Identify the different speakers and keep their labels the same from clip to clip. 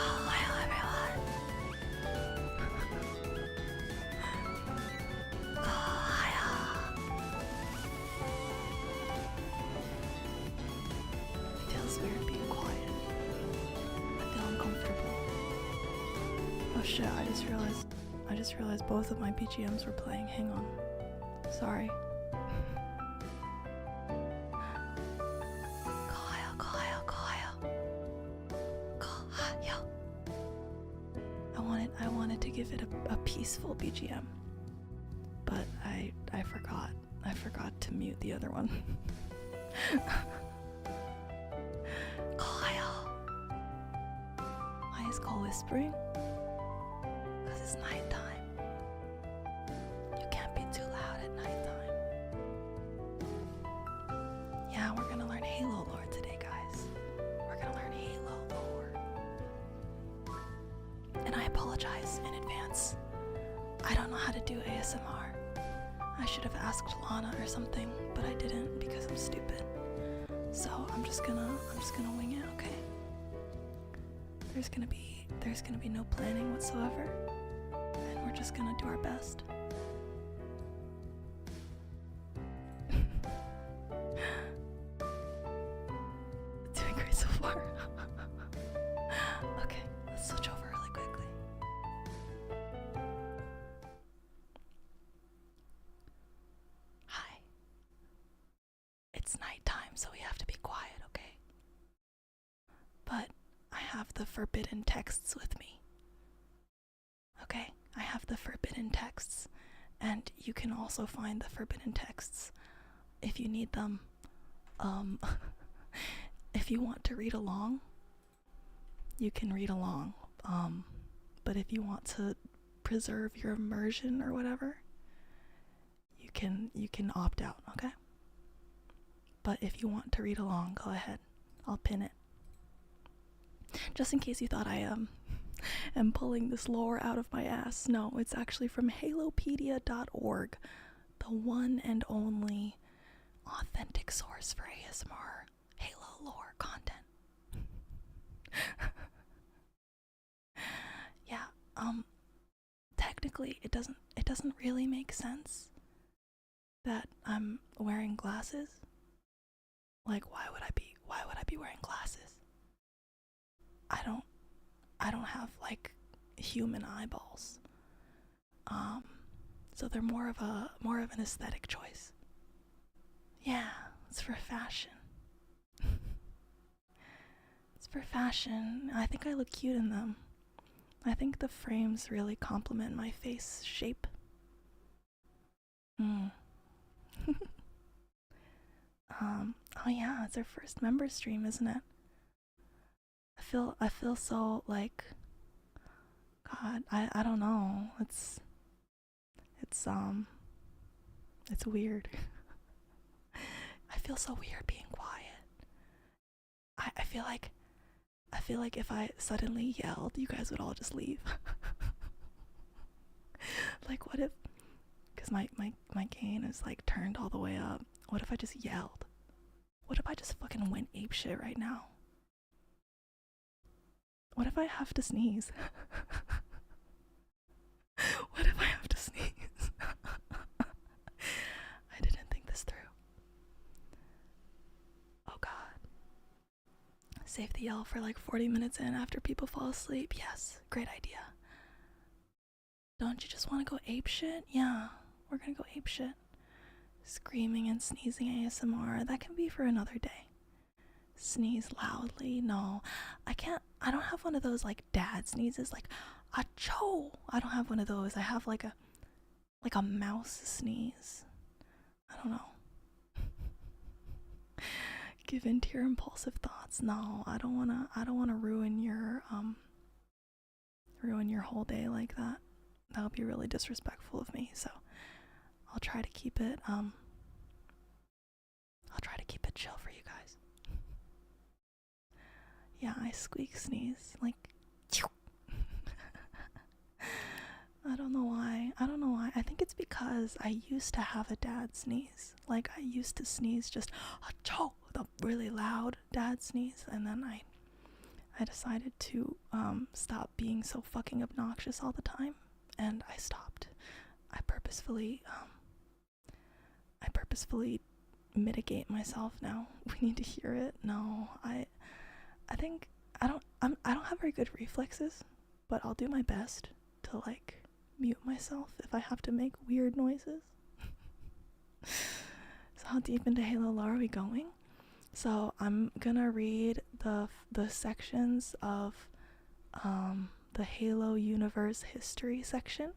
Speaker 1: KOUHAYO everyone. KOUHAYO. It feels weird being quiet. I feel uncomfortable. Oh shit, I just realized both of my BGMs were playing. Hang on. Sorry. KOUHAYO, KOUHAYO, KOUHAYO. KOUHAYO. I wanted to give it a peaceful BGM, but I forgot. I forgot to mute the other one. KOUHAYO. Why is Cole whispering? Because it's nighttime. You can't be too loud at nighttime. Yeah, we're gonna learn Halo lore today, guys. We're gonna learn Halo lore. And I apologize in advance. I don't know how to do ASMR. I should have asked Lana or something, but I didn't because I'm stupid. So I'm just gonna wing it, okay? There's gonna be no planning whatsoever, and we're just gonna do our best. Doing great so far. Okay, let's switch over really quickly. Hi. It's nighttime, so we have to be quiet, okay? But I have the forbidden texts with me. Okay? I have the forbidden texts, and you can also find the forbidden texts if you need them. If you want to read along, you can read along. But if you want to preserve your immersion or whatever, you can opt out, okay? But if you want to read along, go ahead. I'll pin it. Just in case you thought I am pulling this lore out of my ass. No, it's actually from halopedia.org, the one and only authentic source for ASMR Halo lore content. Yeah, technically it doesn't really make sense that I'm wearing glasses. Like, why would I be wearing glasses? I don't have like human eyeballs. So they're more of an aesthetic choice. Yeah, it's for fashion. It's for fashion. I think I look cute in them. I think the frames really complement my face shape. Oh yeah, it's our first member stream, isn't it? I feel so like, God, I don't know. It's weird. I feel so weird being quiet. I feel like if I suddenly yelled, you guys would all just leave. Like, what if, because my gain is like turned all the way up. What if I just yelled? What if I just fucking went apeshit right now? What if I have to sneeze? What if I have to sneeze? I didn't think this through. Oh god. Save the yell for like 40 minutes in after people fall asleep. Yes, great idea. Don't you just want to go apeshit? Yeah, we're gonna go apeshit. Screaming and sneezing ASMR, that can be for another day. Sneeze loudly, no. I don't have one of those like dad sneezes, like achoo. I don't have one of those. I have like a mouse sneeze. I don't know. Give in to your impulsive thoughts. No, I don't wanna ruin your whole day like that. That would be really disrespectful of me, so I'll try to keep it chill for you guys. Yeah, I squeak sneeze like I don't know why. I think it's because I used to have a dad sneeze. Like, I used to sneeze just achoo, the really loud dad sneeze, and then I decided to stop being so fucking obnoxious all the time, and I stopped. I purposefully mitigate myself now. We need to hear it. No, I think I don't have very good reflexes, but I'll do my best to like mute myself if I have to make weird noises. So how deep into Halo lore are we going? So I'm gonna read the sections of the Halo universe history section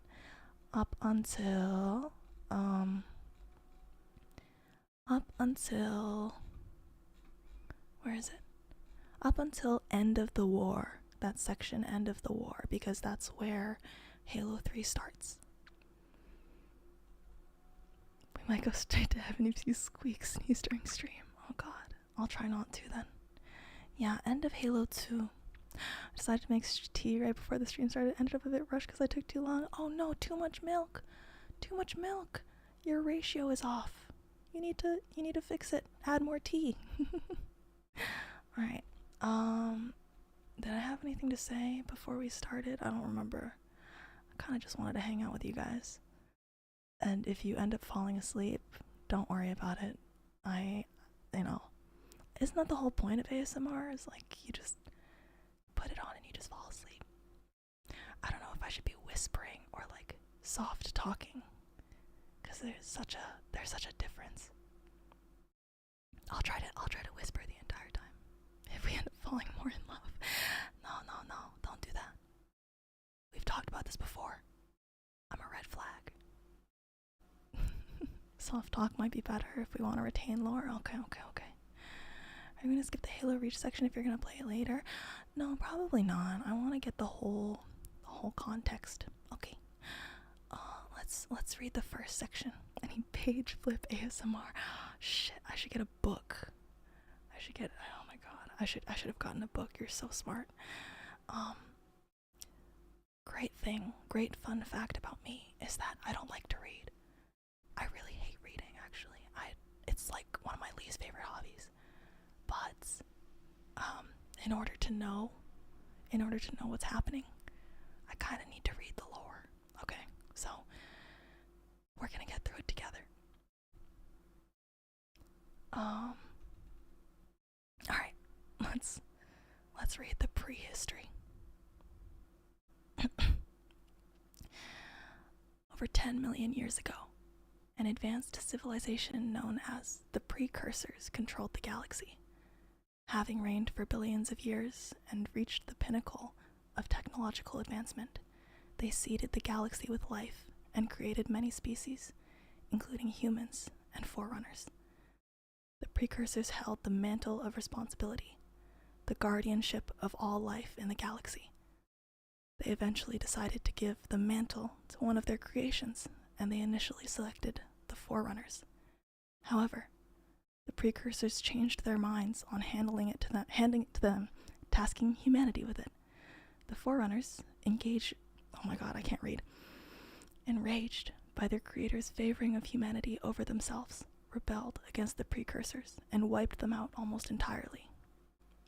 Speaker 1: up until where is it? Up until end of the war. That section, end of the war, because that's where Halo 3 starts. We might go straight to heaven if you sneeze during stream. Oh god, I'll try not to then. Yeah, end of Halo 2. I decided to make tea right before the stream started. Ended up a bit rushed because I took too long. Oh no, too much milk. Too much milk. Your ratio is off. You need to fix it. Add more tea. Alright. Did I have anything to say before we started? I don't remember. I kinda just wanted to hang out with you guys. And if you end up falling asleep, don't worry about it. Isn't that the whole point of ASMR? Is like you just put it on and you just fall asleep. I don't know if I should be whispering or like soft talking, because there's such a difference. I'll try to whisper the entire time. If we end up falling more in love. No, don't do that. We've talked about this before. I'm a red flag. Soft talk might be better if we want to retain lore. Okay. Are you gonna skip the Halo Reach section if you're gonna play it later? No, probably not. I want to get the whole context. Okay. Let's read the first section. Any page flip ASMR. Shit, I should get a book. Oh my god. I should have gotten a book. You're so smart. Great fun fact about me is that I don't like to read. I really hate reading, actually. It's like one of my least favorite hobbies. But in order to know what's happening, I kind of need to read the lore. Okay, so we're gonna get through it together. All right, let's read the prehistory. Over 10 million years ago, an advanced civilization known as the Precursors controlled the galaxy. Having reigned for billions of years and reached the pinnacle of technological advancement, they seeded the galaxy with life and created many species, including humans and forerunners. The Precursors held the mantle of responsibility, the guardianship of all life in the galaxy. They eventually decided to give the mantle to one of their creations, and they initially selected the Forerunners. However, the Precursors changed their minds on handing it to them, tasking humanity with it. The Forerunners enraged by their creators' favoring of humanity over themselves, rebelled against the Precursors and wiped them out almost entirely.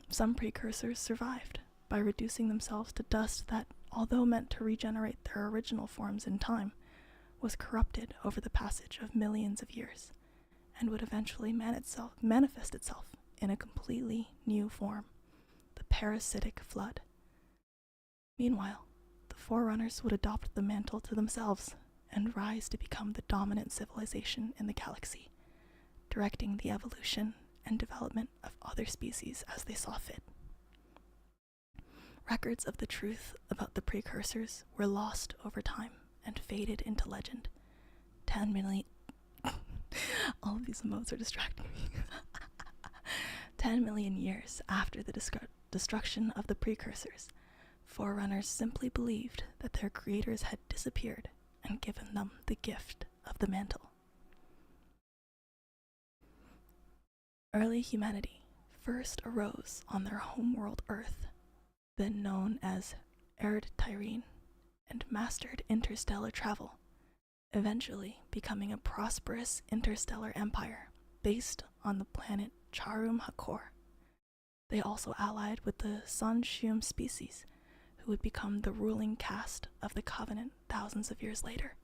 Speaker 1: Some Precursors survived by reducing themselves to dust that, although meant to regenerate their original forms in time, was corrupted over the passage of millions of years, and would eventually manifest itself in a completely new form, the parasitic flood. Meanwhile, the Forerunners would adopt the mantle to themselves and rise to become the dominant civilization in the galaxy, directing the evolution and development of other species as they saw fit. Records of the truth about the Precursors were lost over time and faded into legend. 10 million... All of these emotes are distracting me. 10 million years after the destruction of the Precursors, Forerunners simply believed that their creators had disappeared and given them the gift of the mantle. Early humanity first arose on their homeworld Earth, then known as Erd Tyrene, and mastered interstellar travel, eventually becoming a prosperous interstellar empire based on the planet Charum Hakor. They also allied with the Sanshum species, who would become the ruling caste of the Covenant thousands of years later.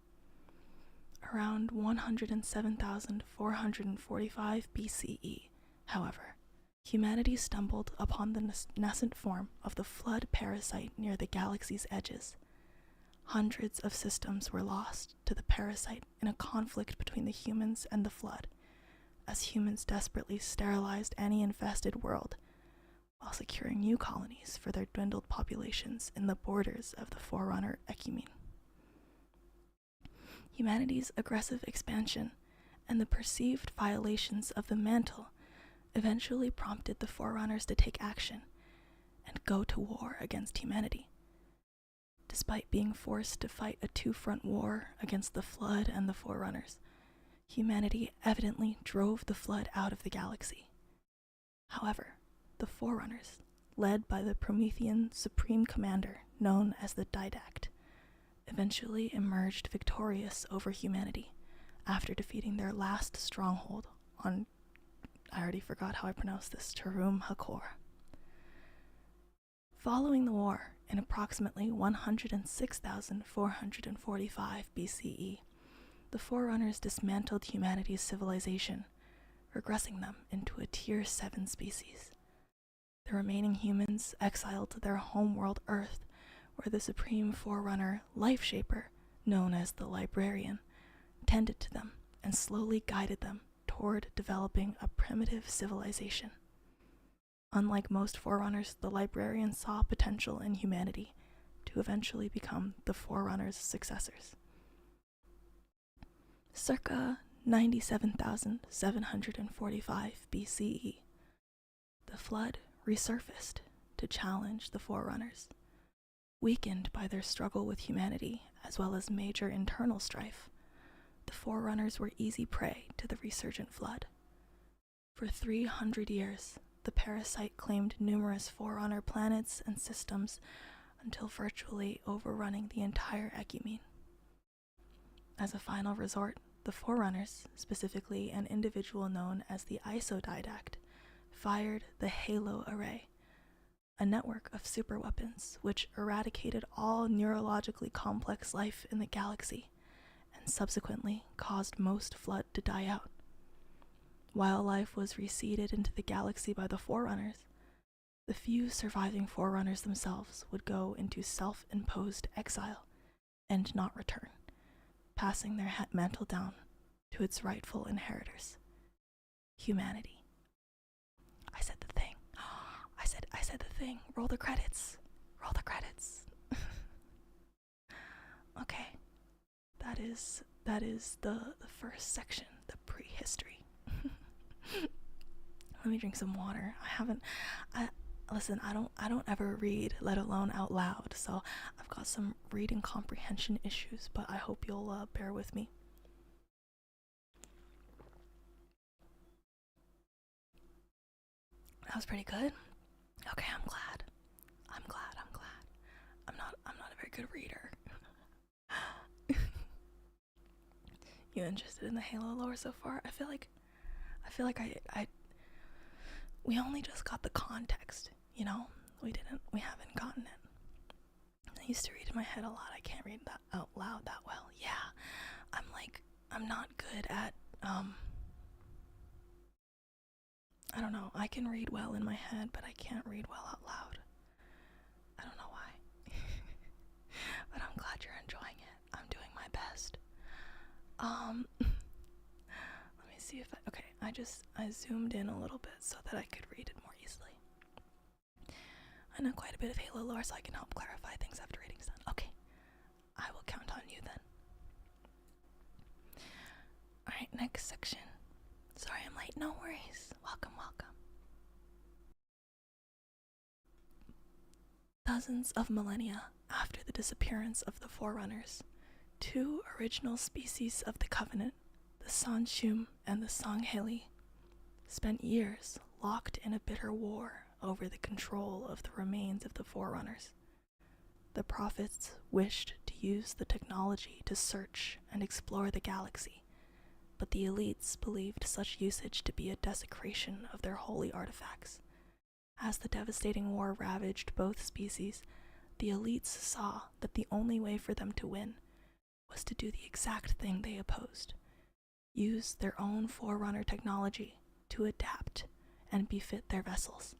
Speaker 1: Around 107,445 BCE, however, humanity stumbled upon the nascent form of the flood parasite near the galaxy's edges. Hundreds of systems were lost to the parasite in a conflict between the humans and the flood, as humans desperately sterilized any infested world, while securing new colonies for their dwindled populations in the borders of the Forerunner ecumene. Humanity's aggressive expansion and the perceived violations of the mantle eventually prompted the Forerunners to take action and go to war against humanity. Despite being forced to fight a two-front war against the Flood and the Forerunners, humanity evidently drove the Flood out of the galaxy. However, the Forerunners, led by the Promethean Supreme Commander known as the Didact, eventually emerged victorious over humanity after defeating their last stronghold on, I already forgot how I pronounce this, Tarum Hakor. Following the war, in approximately 106,445 BCE, the Forerunners dismantled humanity's civilization, regressing them into a Tier 7 species. The remaining humans exiled to their homeworld Earth, where the Supreme Forerunner Life Shaper, known as the Librarian, tended to them and slowly guided them toward developing a primitive civilization. Unlike most Forerunners, the Librarian saw potential in humanity to eventually become the Forerunners' successors. Circa 97,745 BCE, the Flood resurfaced to challenge the Forerunners. Weakened by their struggle with humanity, as well as major internal strife, the Forerunners were easy prey to the resurgent Flood. For 300 years, the parasite claimed numerous Forerunner planets and systems until virtually overrunning the entire ecumene. As a final resort, the Forerunners, specifically an individual known as the Isodidact, fired the Halo Array, a network of superweapons which eradicated all neurologically complex life in the galaxy and subsequently caused most Flood to die out. While life was reseeded into the galaxy by the Forerunners, the few surviving Forerunners themselves would go into self-imposed exile and not return, passing their mantle down to its rightful inheritors, humanity. I said the thing. I said the thing. Roll the credits. Roll the credits. Okay. That is the first section, the prehistory. Let me drink some water. Listen, I don't ever read, let alone out loud, so I've got some reading comprehension issues, but I hope you'll bear with me. That was pretty good. Okay, I'm glad. I'm not a very good reader. You interested in the Halo lore so far? I feel like we only just got the context, you know? We haven't gotten it. I used to read in my head a lot. I can't read that out loud that well. Yeah, I'm not good at, I don't know, I can read well in my head, but I can't read well out loud. I don't know why. But I'm glad you're enjoying it. I'm doing my best. Let me see if I zoomed in a little bit so that I could read it more easily. I know quite a bit of Halo lore, so I can help clarify things after reading's done. Okay, I will count on you then. Alright, next section. Sorry I'm late, no worries. Welcome. Dozens of millennia after the disappearance of the Forerunners, two original species of the Covenant, the Sanshum and the Sangheli, spent years locked in a bitter war over the control of the remains of the Forerunners. The prophets wished to use the technology to search and explore the galaxy, but the elites believed such usage to be a desecration of their holy artifacts, As the devastating war ravaged both species, the elites saw that the only way for them to win was to do the exact thing they opposed: use their own Forerunner technology to adapt and befit their vessels.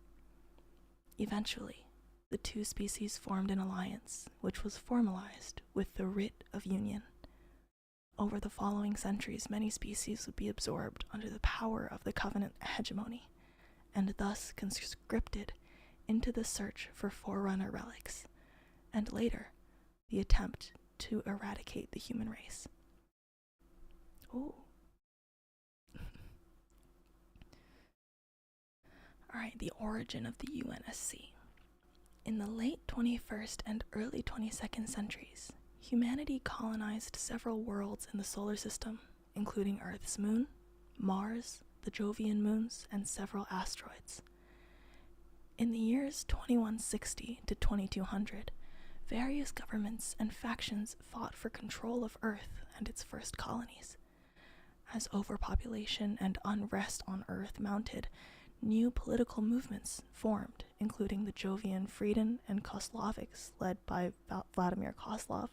Speaker 1: Eventually, the two species formed an alliance, which was formalized with the Writ of Union. Over the following centuries, many species would be absorbed under the power of the Covenant hegemony, and thus conscripted into the search for Forerunner relics, and later, the attempt to eradicate the human race. Ooh. Alright, the origin of the UNSC. In the late 21st and early 22nd centuries, humanity colonized several worlds in the solar system, including Earth's moon, Mars, the Jovian moons, and several asteroids. In the years 2160 to 2200, various governments and factions fought for control of Earth and its first colonies. As overpopulation and unrest on Earth mounted, new political movements formed, including the Jovian Freedom and Kosloviks led by Vladimir Kozlov,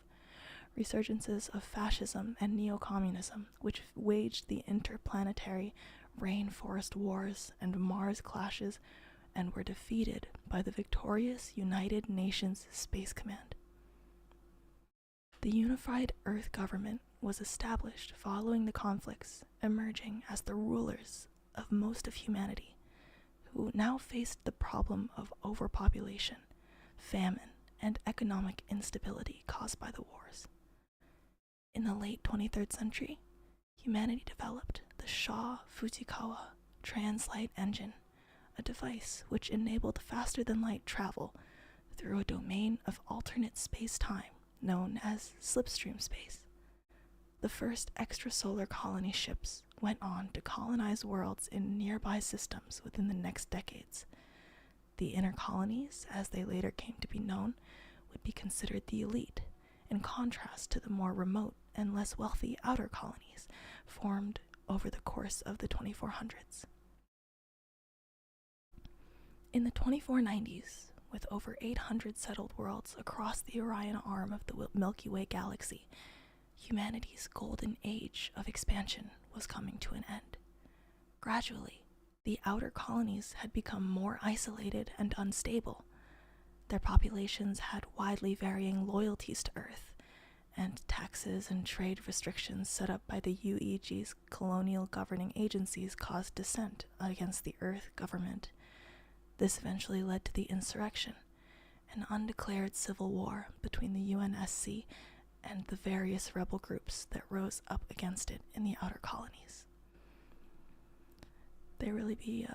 Speaker 1: resurgences of fascism and neo-communism, which waged the interplanetary rainforest wars and Mars clashes and were defeated by the victorious United Nations Space Command. The unified Earth government was established following the conflicts, emerging as the rulers of most of humanity, who now faced the problem of overpopulation, famine, and economic instability caused by the wars. In the late 23rd century, humanity developed the Shaw Fujikawa Translight Engine, a device which enabled faster-than-light travel through a domain of alternate space-time known as slipstream space. The first extrasolar colony ships went on to colonize worlds in nearby systems within the next decades. The inner colonies, as they later came to be known, would be considered the elite, in contrast to the more remote and less wealthy outer colonies formed over the course of the 2400s. In the 2490s, with over 800 settled worlds across the Orion arm of the Milky Way galaxy, humanity's golden age of expansion was coming to an end. Gradually, the outer colonies had become more isolated and unstable. Their populations had widely varying loyalties to Earth, and taxes and trade restrictions set up by the UEG's colonial governing agencies caused dissent against the Earth government. This eventually led to the insurrection, an undeclared civil war between the UNSC and the various rebel groups that rose up against it in the outer colonies. They really be,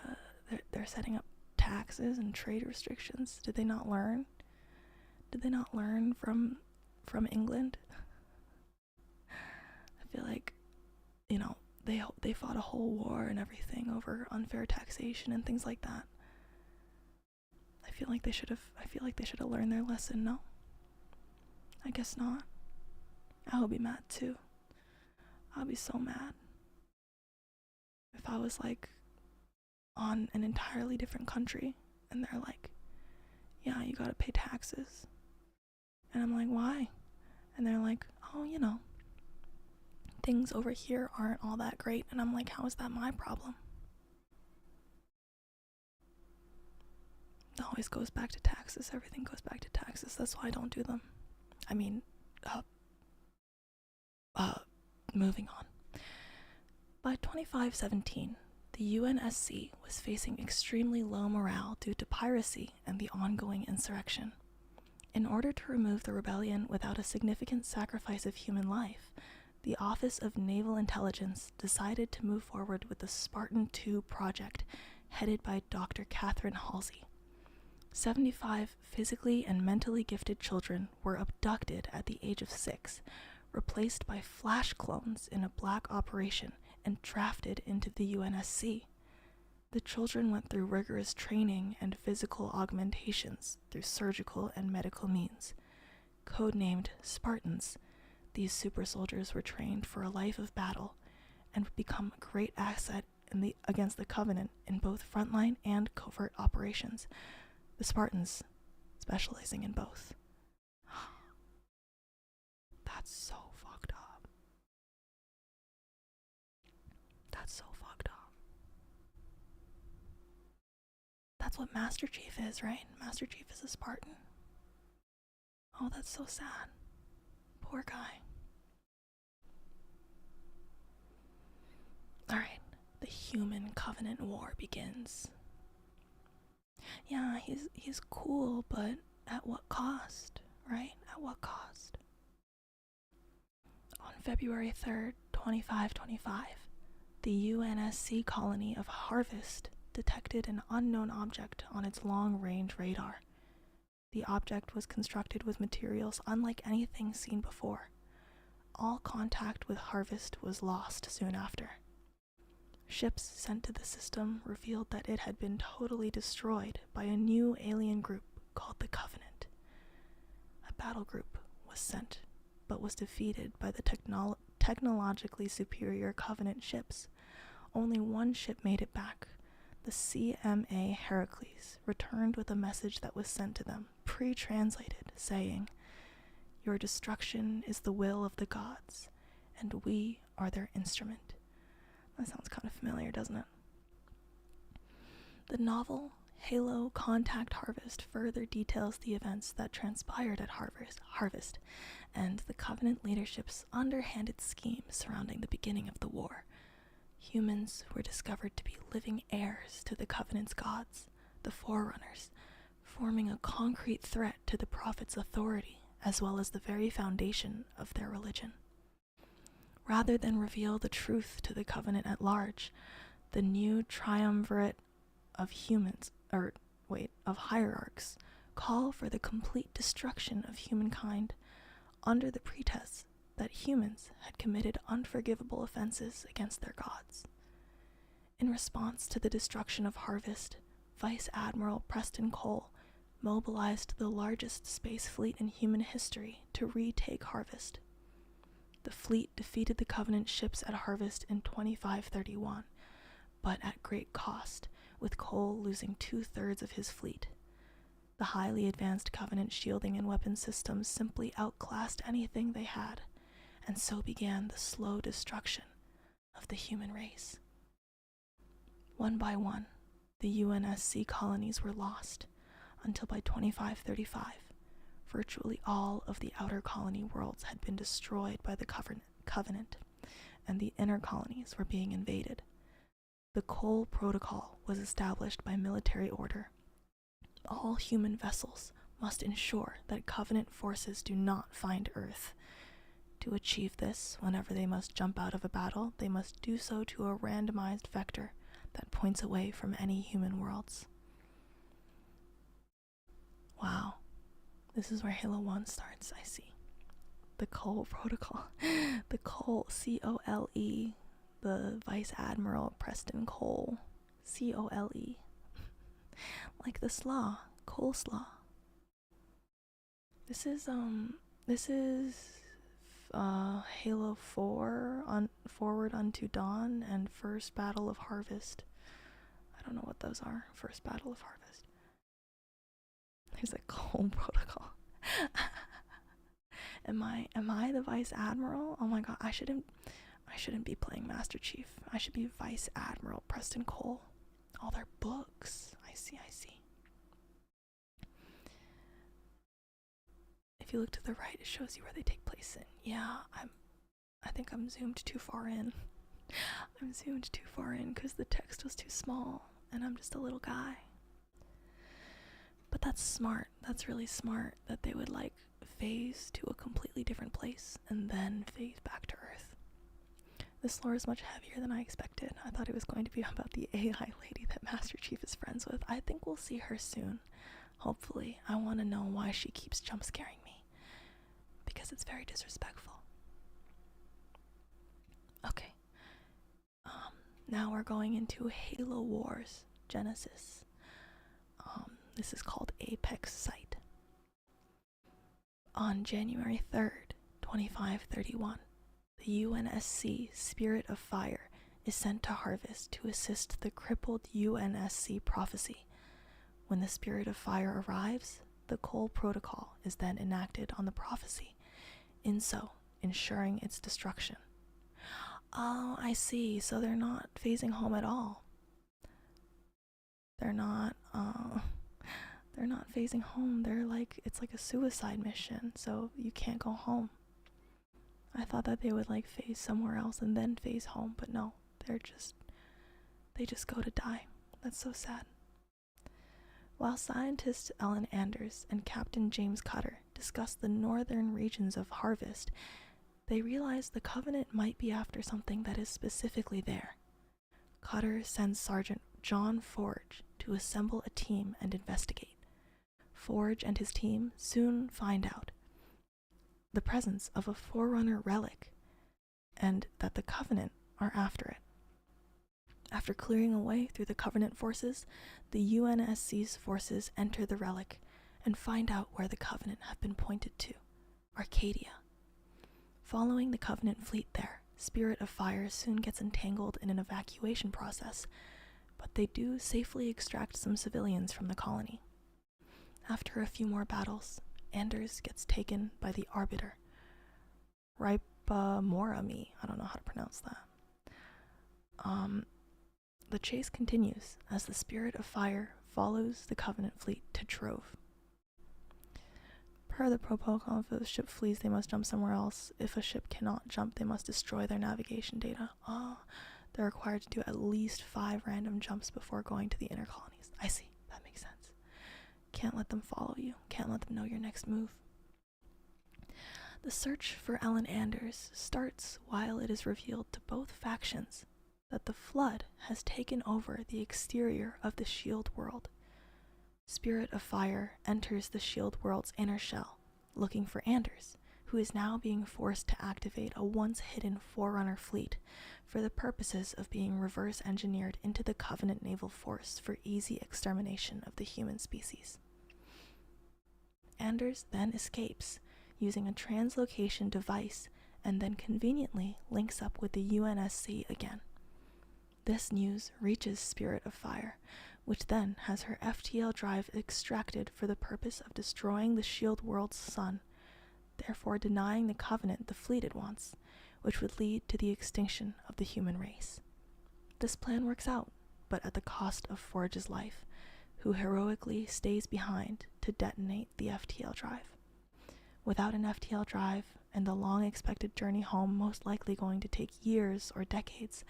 Speaker 1: they're setting up taxes and trade restrictions. Did they not learn? Did they not learn from England? I feel like, they fought a whole war and everything over unfair taxation and things like that. I feel like they should have learned their lesson, no? I guess not. I would be mad too. I'd be so mad if I was like on an entirely different country and they're like, yeah, you gotta pay taxes. And I'm like, why? And they're like, oh, things over here aren't all that great. And I'm like, how is that my problem? It always goes back to taxes. Everything goes back to taxes. That's why I don't do them. I mean, moving on. By 2517, the UNSC was facing extremely low morale due to piracy and the ongoing insurrection. In order to remove the rebellion without a significant sacrifice of human life, the Office of Naval Intelligence decided to move forward with the Spartan II project, headed by Dr. Catherine Halsey. 75 physically and mentally gifted children were abducted at the age of 6, replaced by flash clones in a black operation, and drafted into the UNSC. The children went through rigorous training and physical augmentations through surgical and medical means. Codenamed Spartans, these super soldiers were trained for a life of battle and would become a great asset against the Covenant in both frontline and covert operations, the Spartans specializing in both. That's so fucked up. That's so fucked up. That's what Master Chief is, right? Master Chief is a Spartan. Oh, that's so sad. Poor guy. Alright, the human Covenant war begins. Yeah, he's cool, but at what cost, right? At what cost? On February 3rd, 2525, the UNSC colony of Harvest detected an unknown object on its long-range radar. The object was constructed with materials unlike anything seen before. All contact with Harvest was lost soon after. Ships sent to the system revealed that it had been totally destroyed by a new alien group called the Covenant. A battle group was sent, but was defeated by the technologically superior Covenant ships. Only one ship made it back. The CMA Heracles returned with a message that was sent to them, pre-translated, saying, "Your destruction is the will of the gods, and we are their instrument." That sounds kind of familiar, doesn't it? The novel Halo Contact Harvest further details the events that transpired at Harvest and the Covenant leadership's underhanded schemes surrounding the beginning of the war. Humans were discovered to be living heirs to the Covenant's gods, the Forerunners, forming a concrete threat to the Prophet's authority as well as the very foundation of their religion. Rather than reveal the truth to the Covenant at large, the new triumvirate of hierarchs call for the complete destruction of humankind under the pretext that humans had committed unforgivable offenses against their gods. In response to the destruction of Harvest, Vice Admiral Preston Cole mobilized the largest space fleet in human history to retake Harvest. The fleet defeated the Covenant ships at Harvest in 2531, but at great cost, with Cole losing 2/3 of his fleet. The highly advanced Covenant shielding and weapon systems simply outclassed anything they had, and so began the slow destruction of the human race. One by one, the UNSC colonies were lost, until by 2535, virtually all of the outer colony worlds had been destroyed by the Covenant, and the inner colonies were being invaded. The Cole Protocol was established by military order. All human vessels must ensure that Covenant forces do not find Earth. To achieve this, whenever they must jump out of a battle, they must do so to a randomized vector that points away from any human worlds. Wow. This is where Halo 1 starts, I see. The Cole Protocol. The Cole, C-O-L-E. The Vice Admiral Preston Cole. C-O-L-E. Like the slaw. Coleslaw. This is Halo 4 on Forward Unto Dawn and First Battle of Harvest. I don't know what those are. First Battle of Harvest. There's a Cole Protocol. Am I the Vice Admiral? Oh my god, I shouldn't be playing Master Chief. I should be Vice Admiral Preston Cole. All their books. I see. If you look to the right, it shows you where they take place in. Yeah, I think I'm zoomed too far in. I'm zoomed too far in because the text was too small and I'm just a little guy. But that's smart. That's really smart that they would like phase to a completely different place and then phase back to Earth. This lore is much heavier than I expected. I thought it was going to be about the AI lady that Master Chief is friends with. I think we'll see her soon. Hopefully. I want to know why she keeps jump scaring me. Because it's very disrespectful. Okay. Now we're going into Halo Wars Genesis. This is called Apex Site. On January 3rd, 2531, the UNSC Spirit of Fire is sent to Harvest to assist the crippled UNSC Prophecy. When the Spirit of Fire arrives, the Cole Protocol is then enacted on the Prophecy, ensuring its destruction. Oh, I see. So they're not phasing home at all. They're not phasing home. It's like a suicide mission, so you can't go home. I thought that they would like phase somewhere else and then phase home, but no, they just go to die. That's so sad. While scientists Ellen Anders and Captain James Cutter discuss the northern regions of Harvest, they realize the Covenant might be after something that is specifically there. Cutter sends Sergeant John Forge to assemble a team and investigate. Forge and his team soon find out the presence of a Forerunner relic and that the Covenant are after it. After clearing a way through the Covenant forces, the UNSC's forces enter the relic and find out where the Covenant have been pointed to, Arcadia. Following the Covenant fleet there, Spirit of Fire soon gets entangled in an evacuation process, but they do safely extract some civilians from the colony. After a few more battles, Anders gets taken by the Arbiter. Morami, I don't know how to pronounce that. The chase continues as the Spirit of Fire follows the Covenant fleet to Trove. Per the protocol, if a ship flees, they must jump somewhere else. If a ship cannot jump, they must destroy their navigation data. They're required to do at least 5 random jumps before going to the inner colonies. I see, that makes sense. Can't let them follow you. Can't let them know your next move. The search for Ellen Anders starts while it is revealed to both factions that the Flood has taken over the exterior of the Shield World. Spirit of Fire enters the Shield World's inner shell, looking for Anders, who is now being forced to activate a once-hidden Forerunner fleet for the purposes of being reverse-engineered into the Covenant naval force for easy extermination of the human species. Anders then escapes, using a translocation device, and then conveniently links up with the UNSC again. This news reaches Spirit of Fire, which then has her FTL drive extracted for the purpose of destroying the Shield World's sun, therefore denying the Covenant the fleet it wants, which would lead to the extinction of the human race. This plan works out, but at the cost of Forge's life, who heroically stays behind to detonate the FTL drive. Without an FTL drive, and the long-expected journey home most likely going to take years or decades,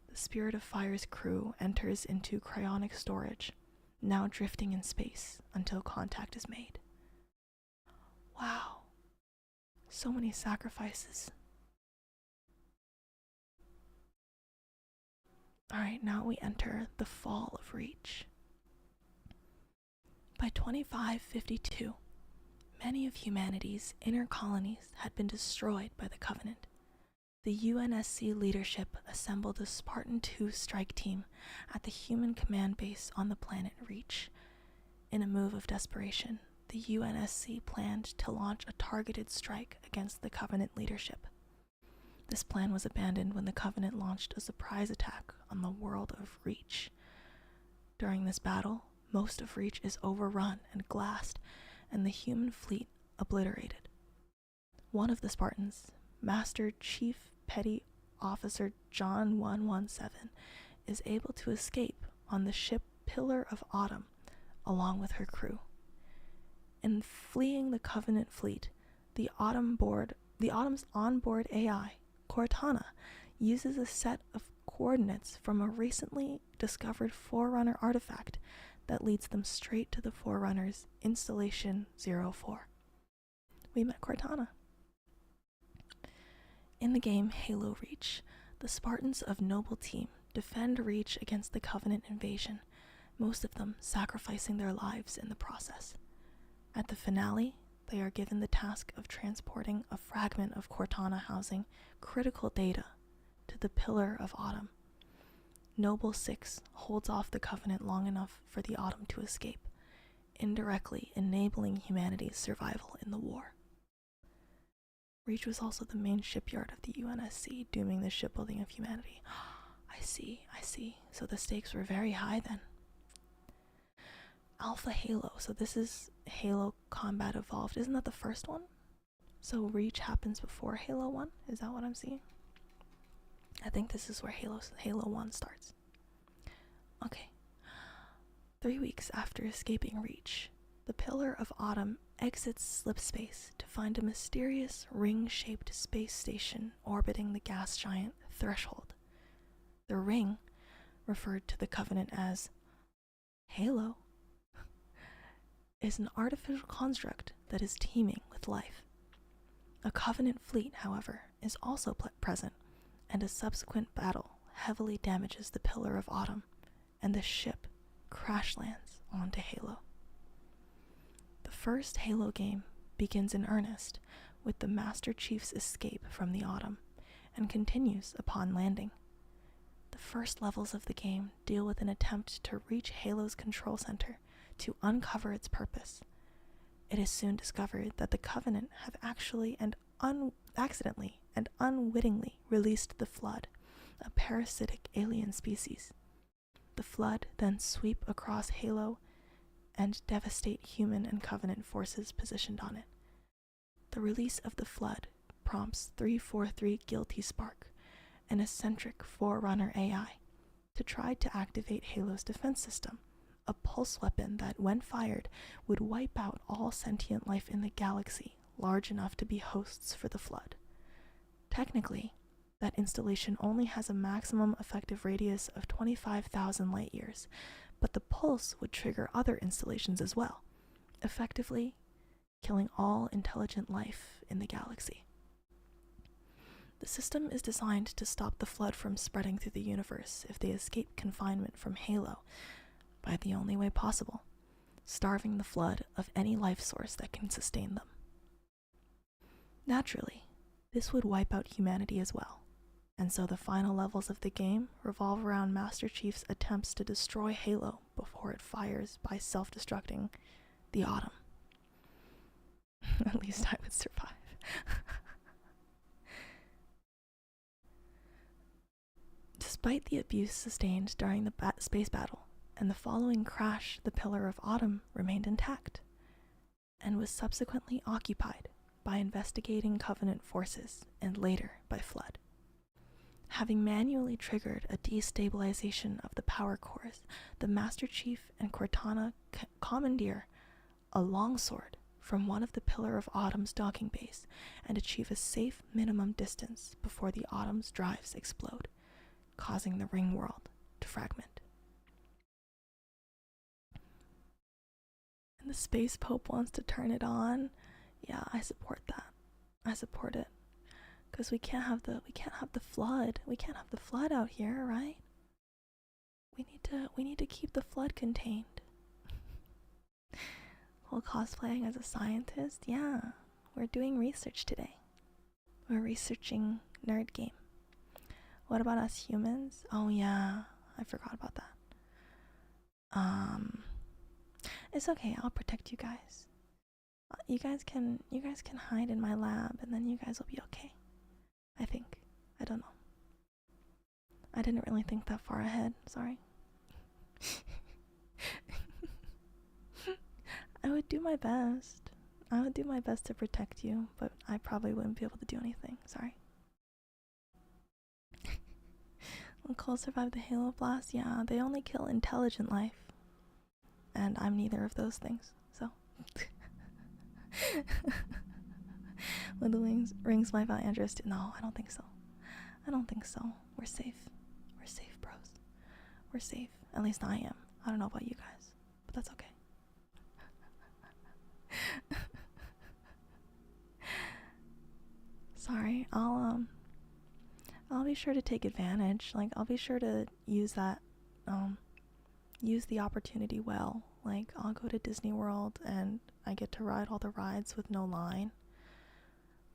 Speaker 1: the Spirit of Fire's crew enters into cryonic storage, now drifting in space until contact is made. Wow. So many sacrifices. Alright, now we enter the fall of Reach. By 2552, many of humanity's inner colonies had been destroyed by the Covenant. The UNSC leadership assembled a Spartan II strike team at the human command base on the planet Reach. In a move of desperation, the UNSC planned to launch a targeted strike against the Covenant leadership. This plan was abandoned when the Covenant launched a surprise attack on the world of Reach. During this battle, most of Reach is overrun and glassed, and the human fleet obliterated. One of the Spartans, Master Chief Petty Officer John 117, is able to escape on the ship Pillar of Autumn along with her crew. In fleeing the Covenant fleet, the Autumn's onboard AI, Cortana, uses a set of coordinates from a recently discovered Forerunner artifact that leads them straight to the Forerunner's Installation 04. We met Cortana. In the game Halo Reach, the Spartans of Noble Team defend Reach against the Covenant invasion, most of them sacrificing their lives in the process. At the finale, they are given the task of transporting a fragment of Cortana housing critical data to the Pillar of Autumn. Noble 6 holds off the Covenant long enough for the Autumn to escape, indirectly enabling humanity's survival in the war. Reach was also the main shipyard of the UNSC, dooming the shipbuilding of humanity. I see, I see. So the stakes were very high then. Alpha Halo. So this is Halo Combat Evolved. Isn't that the first one? So Reach happens before Halo 1? Is that what I'm seeing? I think this is where Halo 1 starts. Okay. 3 weeks after escaping Reach, the Pillar of Autumn exits slipspace to find a mysterious ring-shaped space station orbiting the gas giant Threshold. The ring, referred to the Covenant as Halo, is an artificial construct that is teeming with life. A Covenant fleet, however, is also present, and a subsequent battle heavily damages the Pillar of Autumn, and the ship crash lands onto Halo. The first Halo game begins in earnest with the Master Chief's escape from the Autumn, and continues upon landing. The first levels of the game deal with an attempt to reach Halo's control center to uncover its purpose. It is soon discovered that the Covenant have actually and accidentally and unwittingly released the Flood, a parasitic alien species. The Flood then sweep across Halo and devastate human and Covenant forces positioned on it. The release of the Flood prompts 343 Guilty Spark, an eccentric Forerunner AI, to try to activate Halo's defense system, a pulse weapon that, when fired, would wipe out all sentient life in the galaxy large enough to be hosts for the Flood. Technically, that installation only has a maximum effective radius of 25,000 light-years, but the pulse would trigger other installations as well, effectively killing all intelligent life in the galaxy. The system is designed to stop the Flood from spreading through the universe if they escape confinement from Halo by the only way possible, starving the Flood of any life source that can sustain them. Naturally, this would wipe out humanity as well, and so the final levels of the game revolve around Master Chief's attempts to destroy Halo before it fires by self-destructing the Autumn. At least I would survive. Despite the abuse sustained during the space battle and the following crash, the Pillar of Autumn remained intact and was subsequently occupied by investigating Covenant forces and later by Flood. Having manually triggered a destabilization of the power cores, the Master Chief and Cortana commandeer a longsword from one of the Pillar of Autumn's docking bays and achieve a safe minimum distance before the Autumn's drives explode, causing the ring world to fragment. And the Space Pope wants to turn it on. Yeah, I support that. I support it. Because we can't have the Flood. We can't have the Flood out here, right? We need to keep the Flood contained. While cosplaying as a scientist, yeah, we're doing research today. We're researching Nerd Game. What about us humans? Oh yeah, I forgot about that. It's okay, I'll protect you guys. You guys can hide in my lab and then you guys will be okay. I think. I don't know. I didn't really think that far ahead, sorry. I would do my best. I would do my best to protect you, but I probably wouldn't be able to do anything, sorry. Will Cole survive the Halo Blast? Yeah, they only kill intelligent life. And I'm neither of those things, so. Would the rings wipe out Andros? No, I don't think so. I don't think so. We're safe. We're safe, bros. We're safe. At least I am. I don't know about you guys, but that's okay. Sorry, I'll be sure to take advantage. Like, I'll be sure to use that, use the opportunity well. Like, I'll go to Disney World and I get to ride all the rides with no line.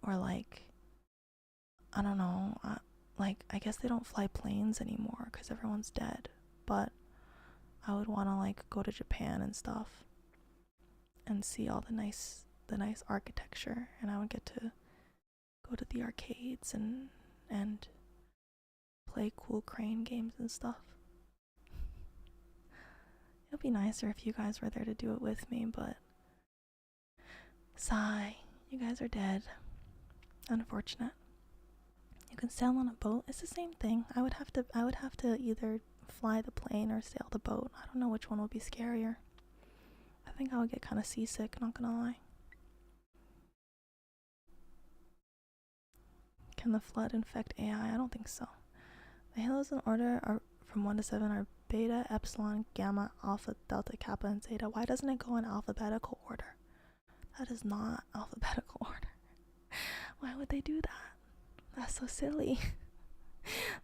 Speaker 1: Or like, I don't know, like, I guess they don't fly planes anymore because everyone's dead. But I would want to like go to Japan and stuff and see all the nice architecture, and I would get to go to the arcades and play cool crane games and stuff. It would be nicer if you guys were there to do it with me, but sigh, you guys are dead. Unfortunate. You can sail on a boat. It's the same thing. I would have to either fly the plane or sail the boat. I don't know which one would be scarier. I think I would get kind of seasick, not gonna lie. Can the flood infect AI? I don't think so. The halos in order are from 1 to 7 are beta, epsilon, gamma, alpha, delta, kappa, and zeta. Why doesn't it go in alphabetical order? That is not alphabetical order. Why would they do that? That's so silly.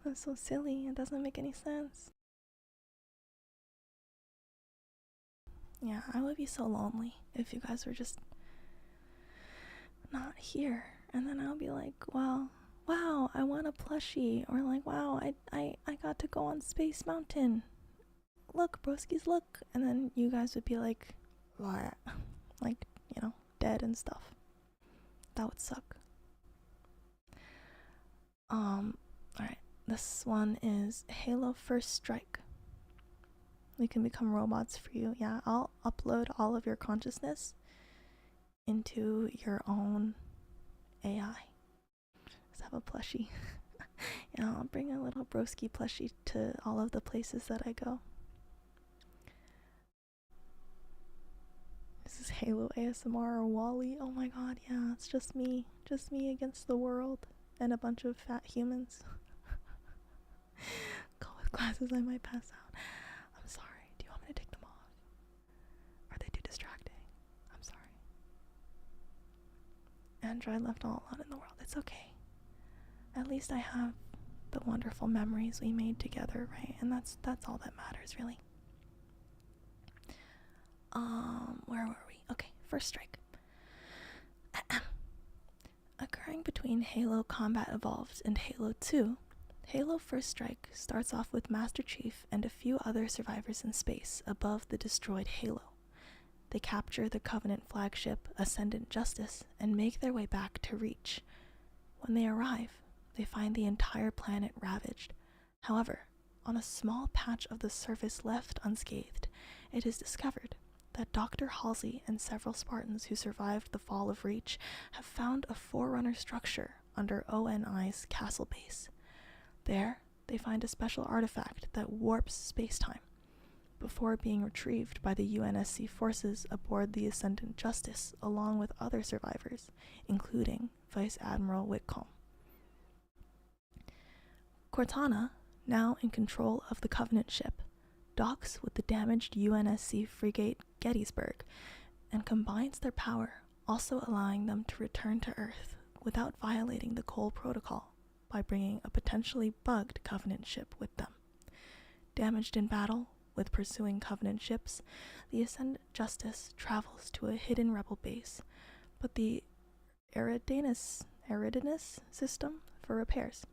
Speaker 1: That's so silly. It doesn't make any sense. Yeah, I would be so lonely if you guys were just not here. And then I'll be like, well, wow, I want a plushie. Or like, wow, I got to go on Space Mountain. Look, broskies, look. And then you guys would be like, what? Like, you know, dead and stuff. That would suck. Alright. This one is Halo First Strike. We can become robots for you. Yeah, I'll upload all of your consciousness into your own AI. Let's have a plushie. Yeah, I'll bring a little broski plushie to all of the places that I go. This is Halo ASMR or Wally. Oh my god, yeah, it's just me. Just me against the world and a bunch of fat humans. Go with glasses, I might pass out. I'm sorry. Do you want me to take them off? Are they too distracting? I'm sorry. Android left all alone in the world. It's okay. At least I have the wonderful memories we made together, right? And that's all that matters, really. Where were we? Okay, First Strike. Occurring between Halo Combat Evolved and Halo 2, Halo First Strike starts off with Master Chief and a few other survivors in space above the destroyed Halo. They capture the Covenant flagship, Ascendant Justice, and make their way back to Reach. When they arrive, they find the entire planet ravaged. However, on a small patch of the surface left unscathed, it is discovered that Dr. Halsey and several Spartans who survived the fall of Reach have found a Forerunner structure under ONI's castle base. There, they find a special artifact that warps space-time, before being retrieved by the UNSC forces aboard the Ascendant Justice along with other survivors, including Vice Admiral Whitcomb. Cortana, now in control of the Covenant ship, docks with the damaged UNSC frigate Gettysburg and combines their power, also allowing them to return to Earth without violating the Cole Protocol by bringing a potentially bugged Covenant ship with them. Damaged in battle with pursuing Covenant ships, the Ascendant Justice travels to a hidden rebel base, but the Eridanus system for repairs.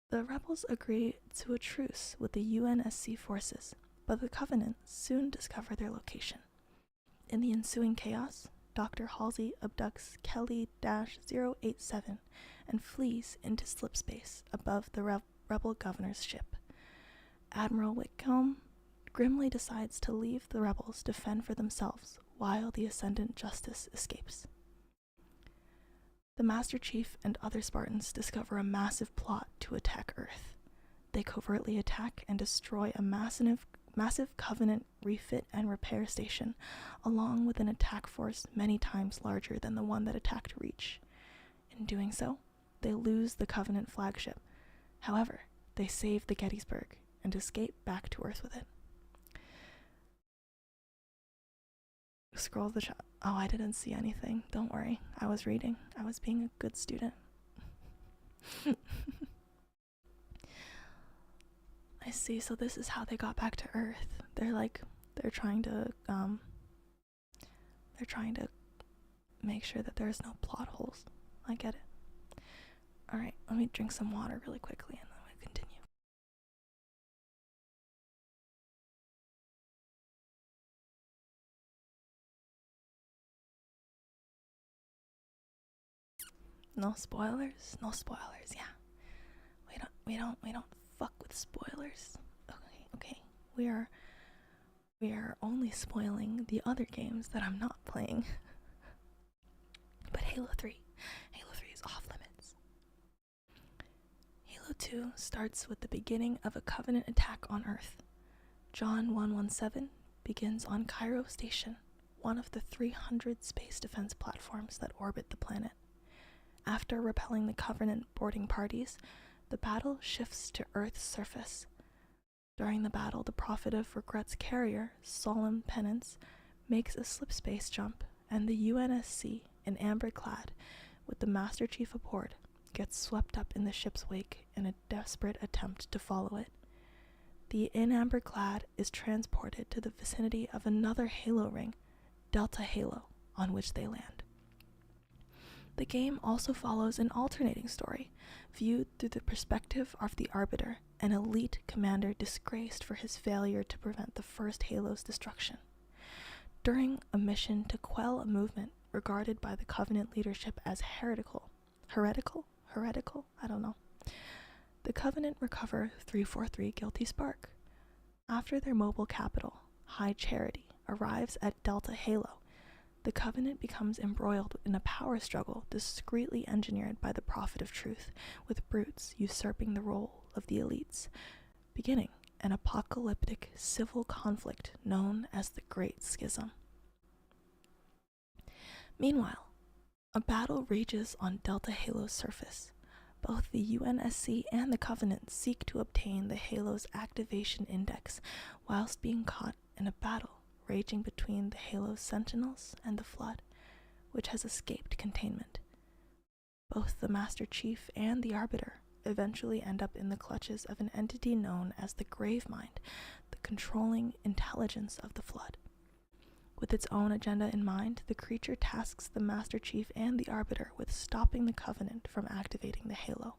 Speaker 1: The rebels agree to a truce with the UNSC forces, but the Covenant soon discover their location. In the ensuing chaos, Dr. Halsey abducts Kelly-087 and flees into slipspace above the rebel governor's ship. Admiral Whitcomb grimly decides to leave the rebels to fend for themselves while the Ascendant Justice escapes. The Master Chief and other Spartans discover a massive plot to attack Earth. They covertly attack and destroy a massive Covenant refit and repair station, along with an attack force many times larger than the one that attacked Reach. In doing so, they lose the Covenant flagship. However, they save the Gettysburg and escape back to Earth with it. Scroll the chat. Oh, I didn't see anything. Don't worry. I was reading. I was being a good student. I see. So this is how they got back to Earth. They're trying to make sure that there's no plot holes. I get it. Alright, let me drink some water really quickly and then we continue. No spoilers? No spoilers, yeah. we don't fuck with spoilers. Okay. We are only spoiling the other games that I'm not playing. But Halo 3 is off limits. Halo 2 starts with the beginning of a Covenant attack on Earth. John 117 begins on Cairo Station, one of the 300 space defense platforms that orbit the planet. After repelling the Covenant boarding parties, the battle shifts to Earth's surface. During the battle, the Prophet of Regret's carrier, Solemn Penance, makes a slipspace jump, and the UNSC, in amber-clad, with the Master Chief aboard, gets swept up in the ship's wake in a desperate attempt to follow it. The in amber-clad is transported to the vicinity of another Halo ring, Delta Halo, on which they land. The game also follows an alternating story, viewed through the perspective of the Arbiter, an elite commander disgraced for his failure to prevent the first Halo's destruction. During a mission to quell a movement regarded by the Covenant leadership as heretical, I don't know, the Covenant recover 343 Guilty Spark. After their mobile capital, High Charity, arrives at Delta Halo, the Covenant becomes embroiled in a power struggle discreetly engineered by the Prophet of Truth, with brutes usurping the role of the elites, beginning an apocalyptic civil conflict known as the Great Schism. Meanwhile, a battle rages on Delta Halo's surface. Both the UNSC and the Covenant seek to obtain the Halo's activation index whilst being caught in a battle raging between the Halo's Sentinels and the Flood, which has escaped containment. Both the Master Chief and the Arbiter eventually end up in the clutches of an entity known as the Gravemind, the controlling intelligence of the Flood. With its own agenda in mind, the creature tasks the Master Chief and the Arbiter with stopping the Covenant from activating the Halo.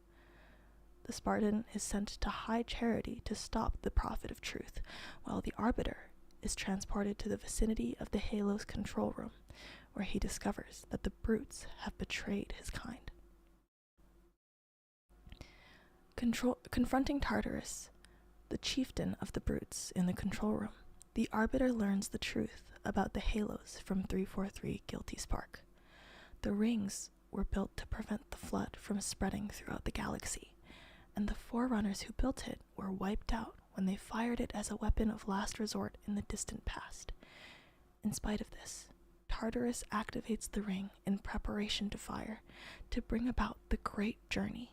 Speaker 1: The Spartan is sent to High Charity to stop the Prophet of Truth, while the Arbiter is transported to the vicinity of the Halo's control room, where he discovers that the brutes have betrayed his kind. Confronting Tartarus, the chieftain of the brutes in the control room, the Arbiter learns the truth about the Halos from 343 Guilty Spark. The rings were built to prevent the Flood from spreading throughout the galaxy, and the Forerunners who built it were wiped out when they fired it as a weapon of last resort in the distant past. In spite of this, Tartarus activates the ring in preparation to fire, to bring about the Great Journey.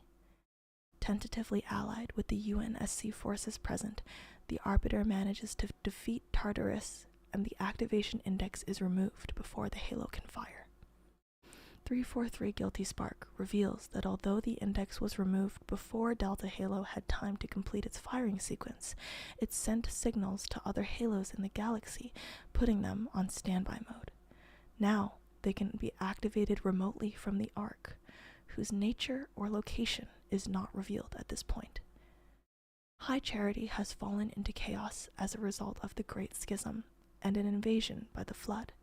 Speaker 1: Tentatively allied with the UNSC forces present, the Arbiter manages to defeat Tartarus, and the activation index is removed before the Halo can fire. 343 Guilty Spark reveals that although the index was removed before Delta Halo had time to complete its firing sequence, it sent signals to other Halos in the galaxy, putting them on standby mode. Now, they can be activated remotely from the Ark, whose nature or location is not revealed at this point. High Charity has fallen into chaos as a result of the Great Schism and an invasion by the Flood.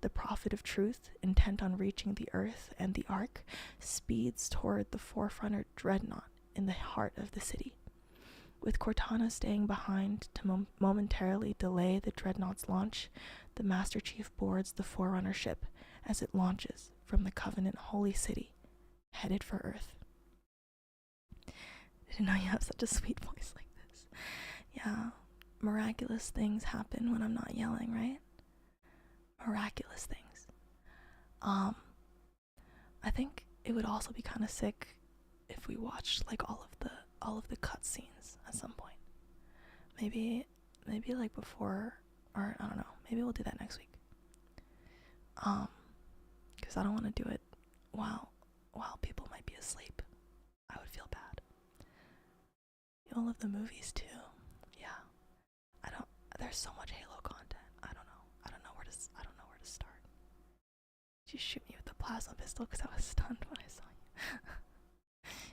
Speaker 1: The Prophet of Truth, intent on reaching the Earth and the Ark, speeds toward the Forerunner Dreadnought in the heart of the city. With Cortana staying behind to momentarily delay the Dreadnought's launch, the Master Chief boards the Forerunner ship as it launches from the Covenant Holy City, headed for Earth. I didn't know you have such a sweet voice like this. Yeah, miraculous things happen when I'm not yelling, right? Miraculous things. I think it would also be kind of sick if we watched like all of the cutscenes at some point. Maybe like before, or I don't know. Maybe we'll do that next week. Because I don't want to do it while people might be asleep. I would feel bad. All of the movies too. Yeah. There's so much Halo content. I don't know where to start. Did you shoot me with the plasma pistol because I was stunned when I saw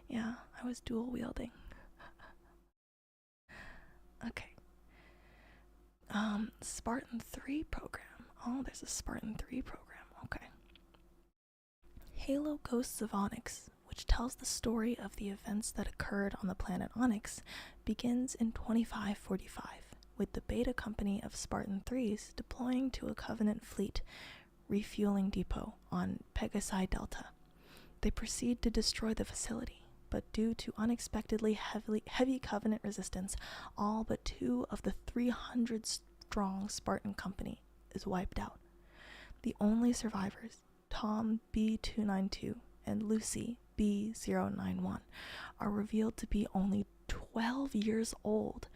Speaker 1: you? Yeah, I was dual wielding. Okay. Spartan 3 program. Oh, there's a Spartan 3 program. Okay. Halo Ghosts of Onyx, which tells the story of the events that occurred on the planet Onyx, begins in 2545, with the Beta Company of Spartan 3s deploying to a Covenant fleet refueling depot on Pegasi Delta. They proceed to destroy the facility, but due to unexpectedly heavy Covenant resistance, all but 2 of the 300-strong Spartan company is wiped out. The only survivors, Tom B292 and Lucy B091, are revealed to be only 12 years old,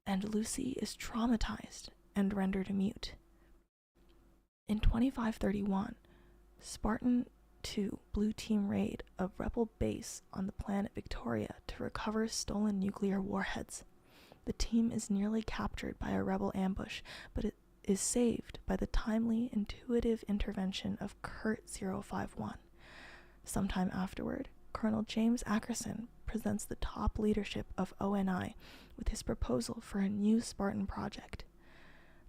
Speaker 1: and Lucy is traumatized and rendered mute. In 2531, Spartan 2 Blue Team raid a rebel base on the planet Victoria to recover stolen nuclear warheads. The team is nearly captured by a rebel ambush, but it is saved by the timely, intuitive intervention of Kurt 051. Sometime afterward, Colonel James Ackerson presents the top leadership of ONI with his proposal for a new Spartan project.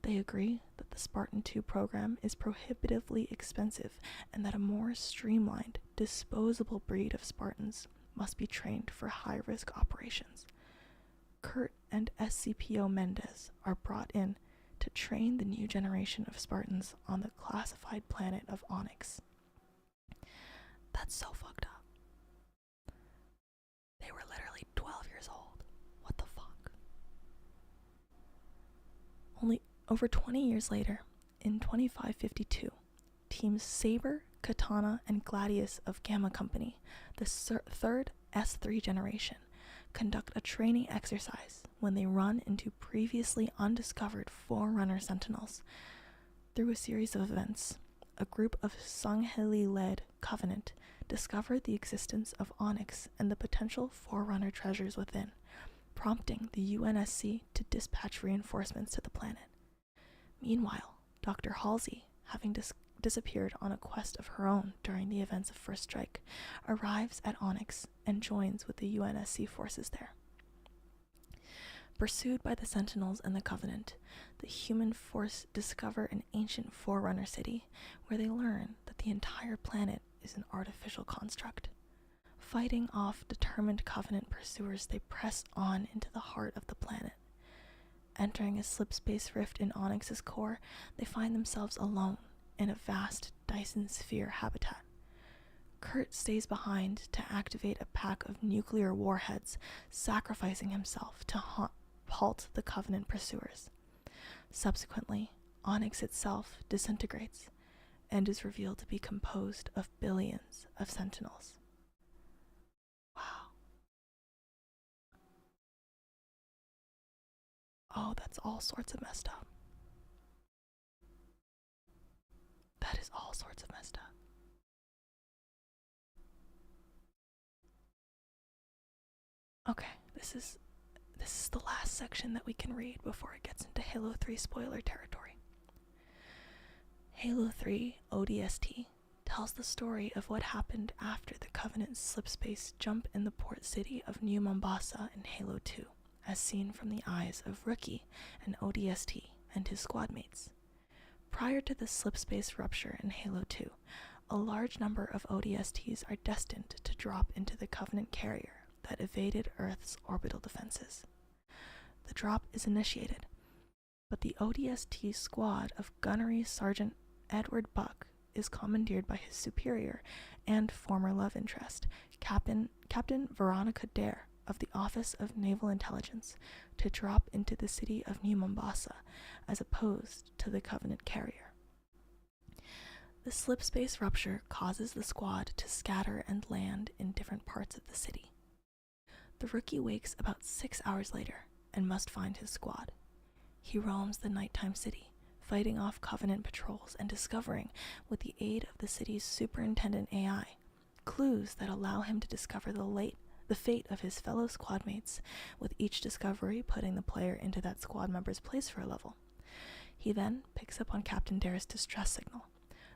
Speaker 1: They agree that the Spartan 2 program is prohibitively expensive and that a more streamlined, disposable breed of Spartans must be trained for high-risk operations. Kurt and SCPO Mendez are brought in to train the new generation of Spartans on the classified planet of Onyx. That's so fucked up. They were literally 12 years old. What the fuck? Only over 20 years later, in 2552, teams Saber, Katana, and Gladius of Gamma Company, the third S3 generation, conduct a training exercise when they run into previously undiscovered Forerunner Sentinels. Through a series of events, a group of Sangheli-led Covenant discovered the existence of Onyx and the potential Forerunner treasures within, prompting the UNSC to dispatch reinforcements to the planet. Meanwhile, Dr. Halsey, having disappeared on a quest of her own during the events of First Strike, arrives at Onyx and joins with the UNSC forces there. Pursued by the Sentinels and the Covenant, the human force discover an ancient Forerunner city where they learn that the entire planet is an artificial construct. Fighting off determined Covenant pursuers, they press on into the heart of the planet. Entering a slipspace rift in Onyx's core, they find themselves alone in a vast Dyson sphere habitat. Kurt stays behind to activate a pack of nuclear warheads, sacrificing himself to halt the Covenant pursuers. Subsequently, Onyx itself disintegrates and is revealed to be composed of billions of Sentinels. Wow. Oh, that's all sorts of messed up. That is all sorts of messed up. Okay, this is the last section that we can read before it gets into Halo 3 spoiler territory. Halo 3 ODST tells the story of what happened after the Covenant slipspace jump in the port city of New Mombasa in Halo 2, as seen from the eyes of Rookie, an ODST, and his squadmates. Prior to the slipspace rupture in Halo 2, a large number of ODSTs are destined to drop into the Covenant carrier that evaded Earth's orbital defenses. The drop is initiated, but the ODST squad of Gunnery Sergeant Edward Buck is commandeered by his superior and former love interest, Captain Veronica Dare of the Office of Naval Intelligence, to drop into the city of New Mombasa as opposed to the Covenant carrier. The slipspace rupture causes the squad to scatter and land in different parts of the city. The Rookie wakes about 6 hours later and must find his squad. He roams the nighttime city, fighting off Covenant patrols and discovering, with the aid of the city's superintendent AI, clues that allow him to discover the fate of his fellow squadmates, with each discovery putting the player into that squad member's place for a level. He then picks up on Captain Dare's distress signal.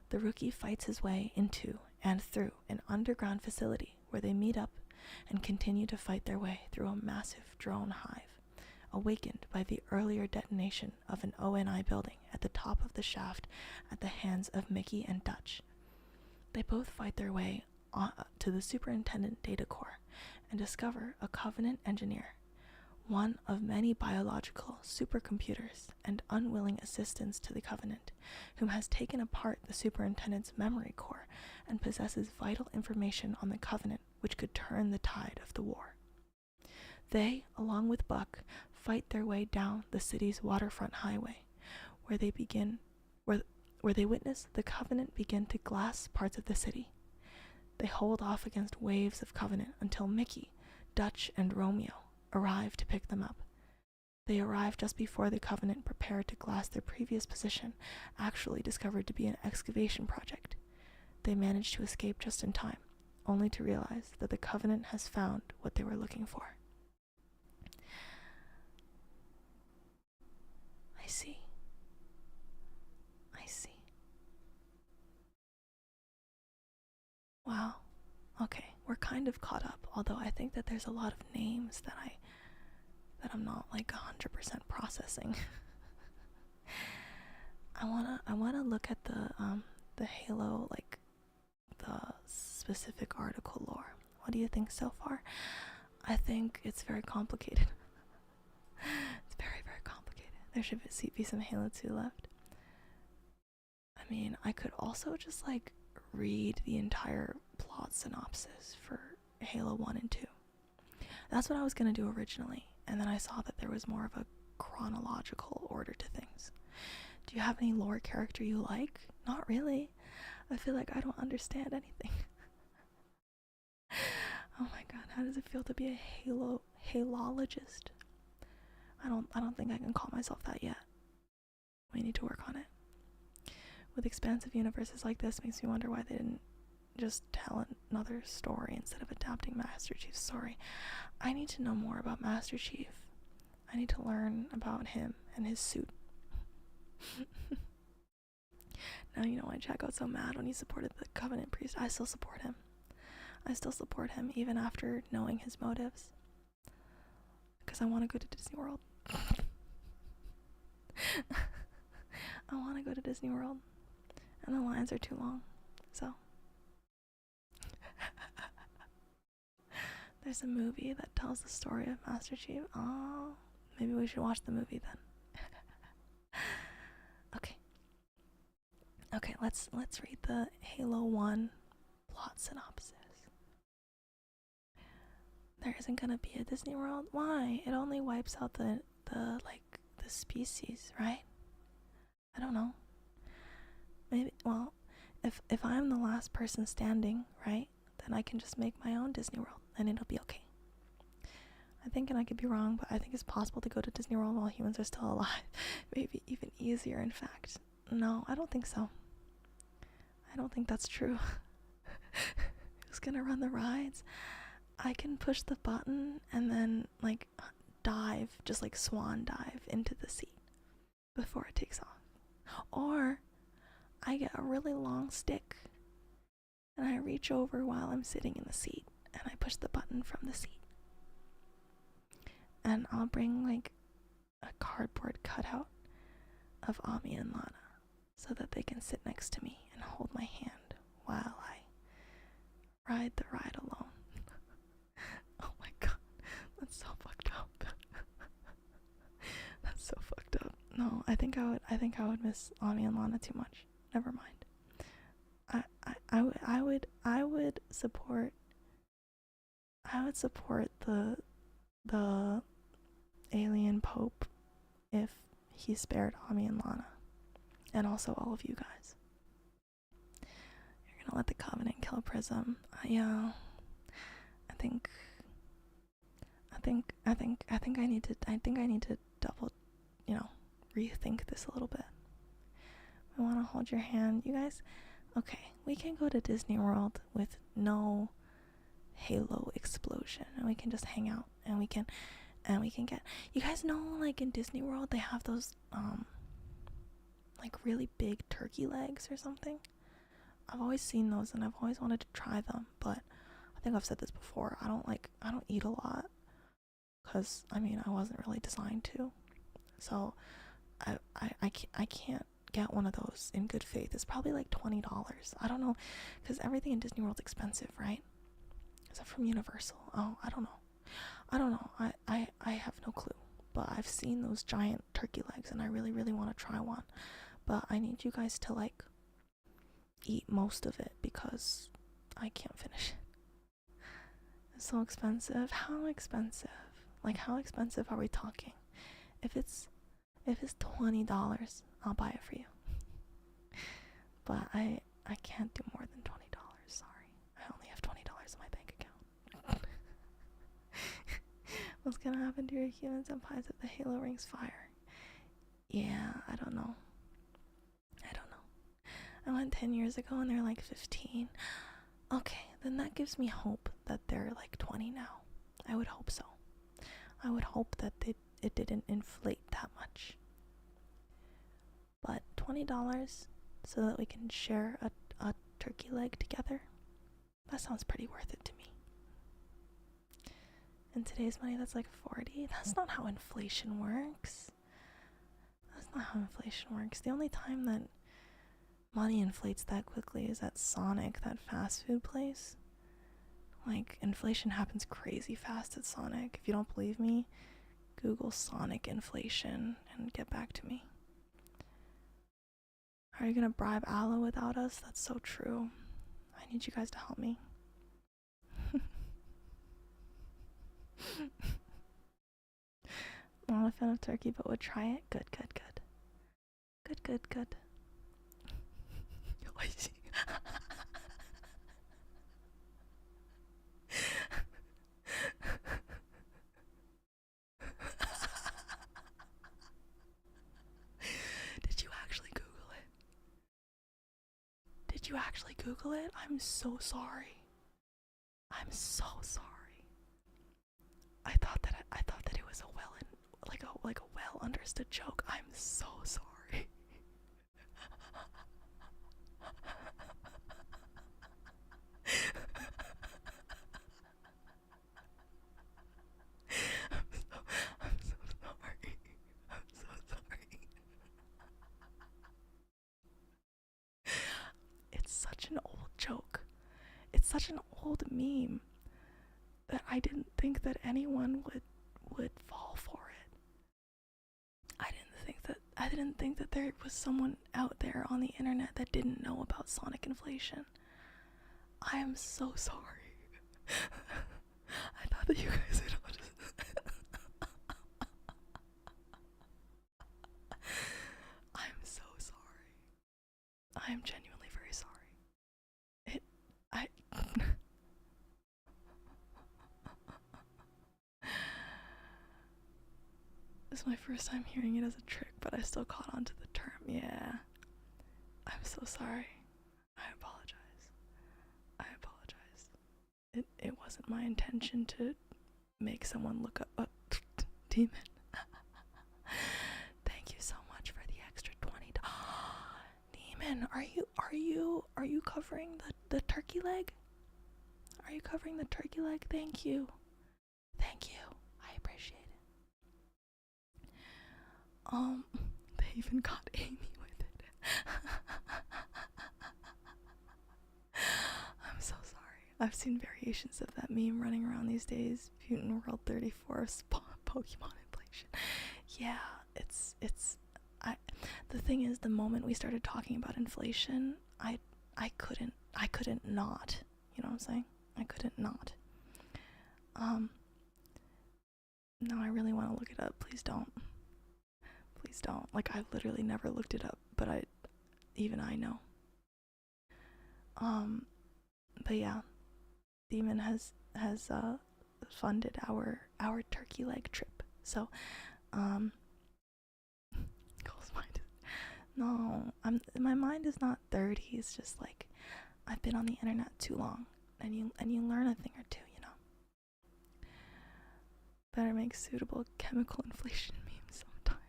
Speaker 1: The Rookie fights his way into and through an underground facility where they meet up and continue to fight their way through a massive drone hive, awakened by the earlier detonation of an ONI building at the top of the shaft at the hands of Mickey and Dutch. They both fight their way to the superintendent data core and discover a Covenant engineer, one of many biological supercomputers and unwilling assistants to the Covenant, whom has taken apart the superintendent's memory core and possesses vital information on the Covenant which could turn the tide of the war. They, along with Buck, fight their way down the city's waterfront highway, where they witness the Covenant begin to glass parts of the city. They hold off against waves of Covenant until Mickey, Dutch, and Romeo arrive to pick them up. They arrive just before the Covenant prepare to glass their previous position, actually discovered to be an excavation project. They manage to escape just in time, only to realize that the Covenant has found what they were looking for. I see. Wow. Okay, we're kind of caught up, although I think that there's a lot of names that I'm not like 100% processing. I wanna look at the Halo, like the specific article lore. What do you think so far? I think it's very complicated. It's very, very complicated. There should be some Halo 2 left. I mean, I could also just like read the entire plot synopsis for Halo 1 and 2. That's what I was gonna do originally, and then I saw that there was more of a chronological order to things. Do you have any lore character you like? Not really. I feel like I don't understand anything. Oh my god, how does it feel to be a halologist? I don't think I can call myself that yet. We need to work on it. With expansive universes like this, makes me wonder why they didn't just tell another story instead of adapting Master Chief's story. I need to know more about Master Chief. I need to learn about him and his suit. Now you know why Jack got so mad when he supported the Covenant priest. I still support him. I still support him even after knowing his motives. Because I want to go to Disney World. I want to go to Disney World. And the lines are too long. So. There's a movie that tells the story of Master Chief. Oh, maybe we should watch the movie then. Okay, let's read the Halo 1 plot synopsis. There isn't gonna be a Disney World? Why? It only wipes out the species, right? I don't know. Maybe, well, if I'm the last person standing, right, then I can just make my own Disney World and it'll be okay. I think, and I could be wrong, but I think it's possible to go to Disney World while humans are still alive. Maybe even easier, in fact. No, I don't think so. I don't think that's true. Who's gonna run the rides? I can push the button and then like dive, just like swan dive into the seat before it takes off. Or I get a really long stick and I reach over while I'm sitting in the seat and I push the button from the seat. And I'll bring like a cardboard cutout of Ami and Lana so that they can sit next to me and hold my hand while I ride the ride alone. Oh my god, that's so fucked up. That's so fucked up. No, I think I would miss Ami and Lana too much. Never mind. I would support the alien pope if he spared Ami and Lana, and also all of you guys. You're gonna let the Covenant kill Prism? Yeah. I think I need to double, rethink this a little bit. I want to hold your hand, you guys. Okay, we can go to Disney World with no Halo explosion, and we can just hang out, and we can get, you guys know, like in Disney World they have those like really big turkey legs or something. I've always seen those and I've always wanted to try them, but I think I've said this before, I don't eat a lot, because I mean I wasn't really designed to, so I can't get one of those in good faith. It's probably like $20. I don't know, because everything in Disney World's expensive, right? Is that from Universal? Oh, I don't know. I have no clue. But I've seen those giant turkey legs and I really, really want to try one. But I need you guys to like eat most of it because I can't finish it. It's so expensive. How expensive? Like, how expensive are we talking? If it's $20, I'll buy it for you. But I can't do more than $20. Sorry, I only have $20 in my bank account. What's gonna happen to your humans and pies if the Halo rings fire? Yeah, I don't know. I went 10 years ago and they're like 15. Okay, then that gives me hope that they're like 20 now. I would hope so. I would hope that it didn't inflate that much. But $20 so that we can share a turkey leg together, that sounds pretty worth it to me. In today's money, that's like 40. That's not how inflation works. The only time that money inflates that quickly is at Sonic, that fast food place. Like, inflation happens crazy fast at Sonic. If you don't believe me, Google Sonic inflation and get back to me. Are you gonna bribe Allah without us? That's so true. I need you guys to help me. Not a fan of turkey, but would try it. Good. Did you actually Google it? I'm so sorry. I thought that it was a well understood joke. I'm so sorry. I'm so sorry. It's such an old joke. It's such an old meme that I didn't think that anyone would fall for it. I didn't think that there was someone out there on the internet that didn't know about Sonic inflation. I am so sorry. I thought that you guys would all just I'm so sorry. I am genuinely very sorry. This is my first time hearing it as a trick, but I still caught on to the term. Yeah. I'm so sorry. I apologize. It wasn't my intention to make someone look up a demon. Thank you so much for the extra $20. Demon, are you covering the turkey leg? Are you covering the turkey leg? Thank you. I appreciate it. They even got Amy with it. I'm so sorry. I've seen variations of that meme running around these days. Mutant World 34 Pokemon inflation. Yeah, the thing is, the moment we started talking about inflation, I couldn't not. You know what I'm saying? I couldn't not. No, I really want to look it up. Please don't. Like, I've literally never looked it up, but I know. But yeah, Demon has funded our turkey leg trip. So, Cole's mind. No, my mind is not 30. It's just like I've been on the internet too long, and you learn a thing or two, you know. Better make suitable chemical inflation memes sometime.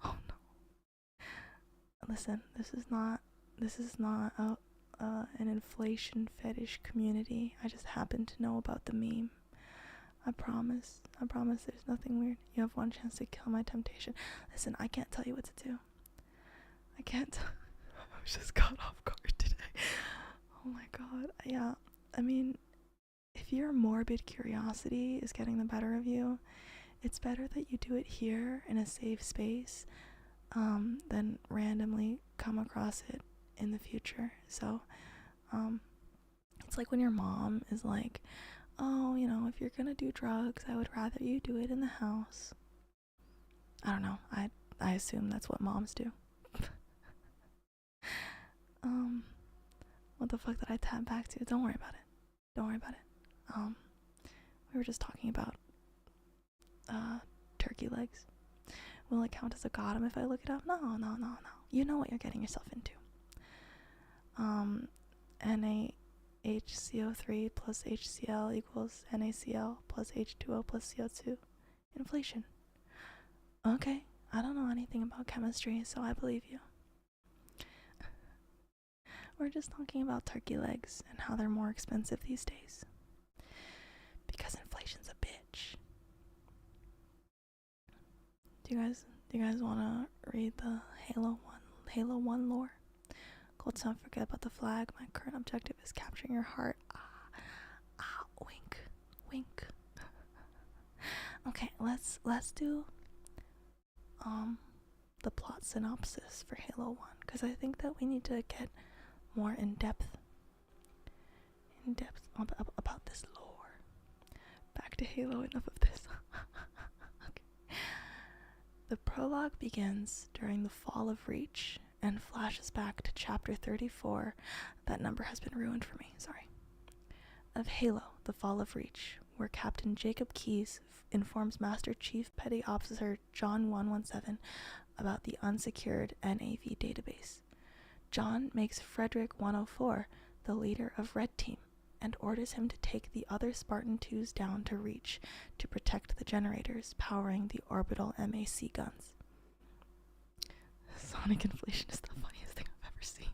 Speaker 1: Oh no. Listen, this is not an inflation fetish community. I just happen to know about the meme. I promise there's nothing weird. You have one chance to kill my temptation. Listen, I can't tell you what to do. I can't. I was just caught off guard today. Oh my god. Yeah, I mean, if your morbid curiosity is getting the better of you, it's better that you do it here in a safe space than randomly come across it in the future. So it's like when your mom is like, oh, you know, if you're gonna do drugs, I would rather you do it in the house. I don't know. I assume that's what moms do. What the fuck did I tap back to? Don't worry about it. Don't worry about it. We were just talking about turkey legs. Will it count as a godom if I look it up? No. You know what you're getting yourself into. NaHCO3 plus HCl equals NaCl plus H2O plus CO2. Inflation. Okay, I don't know anything about chemistry, so I believe you. We're just talking about turkey legs and how they're more expensive these days. Because inflation's a bitch. Do you guys wanna read the Halo 1 lore? Gold, don't forget about the flag. My current objective is capturing your heart. Wink. Okay, let's do the plot synopsis for Halo 1, because I think that we need to get more in depth about this lore. Back to Halo, enough of this. Okay. The prologue begins during the fall of Reach and flashes back to chapter 34. That number has been ruined for me, sorry. Of Halo, the Fall of Reach, where Captain Jacob Keyes informs Master Chief Petty Officer John 117 about the unsecured NAV database. John makes Frederick 104 the leader of Red Team and orders him to take the other Spartan 2s down to Reach to protect the generators powering the orbital MAC guns. Sonic inflation is the funniest thing I've ever seen.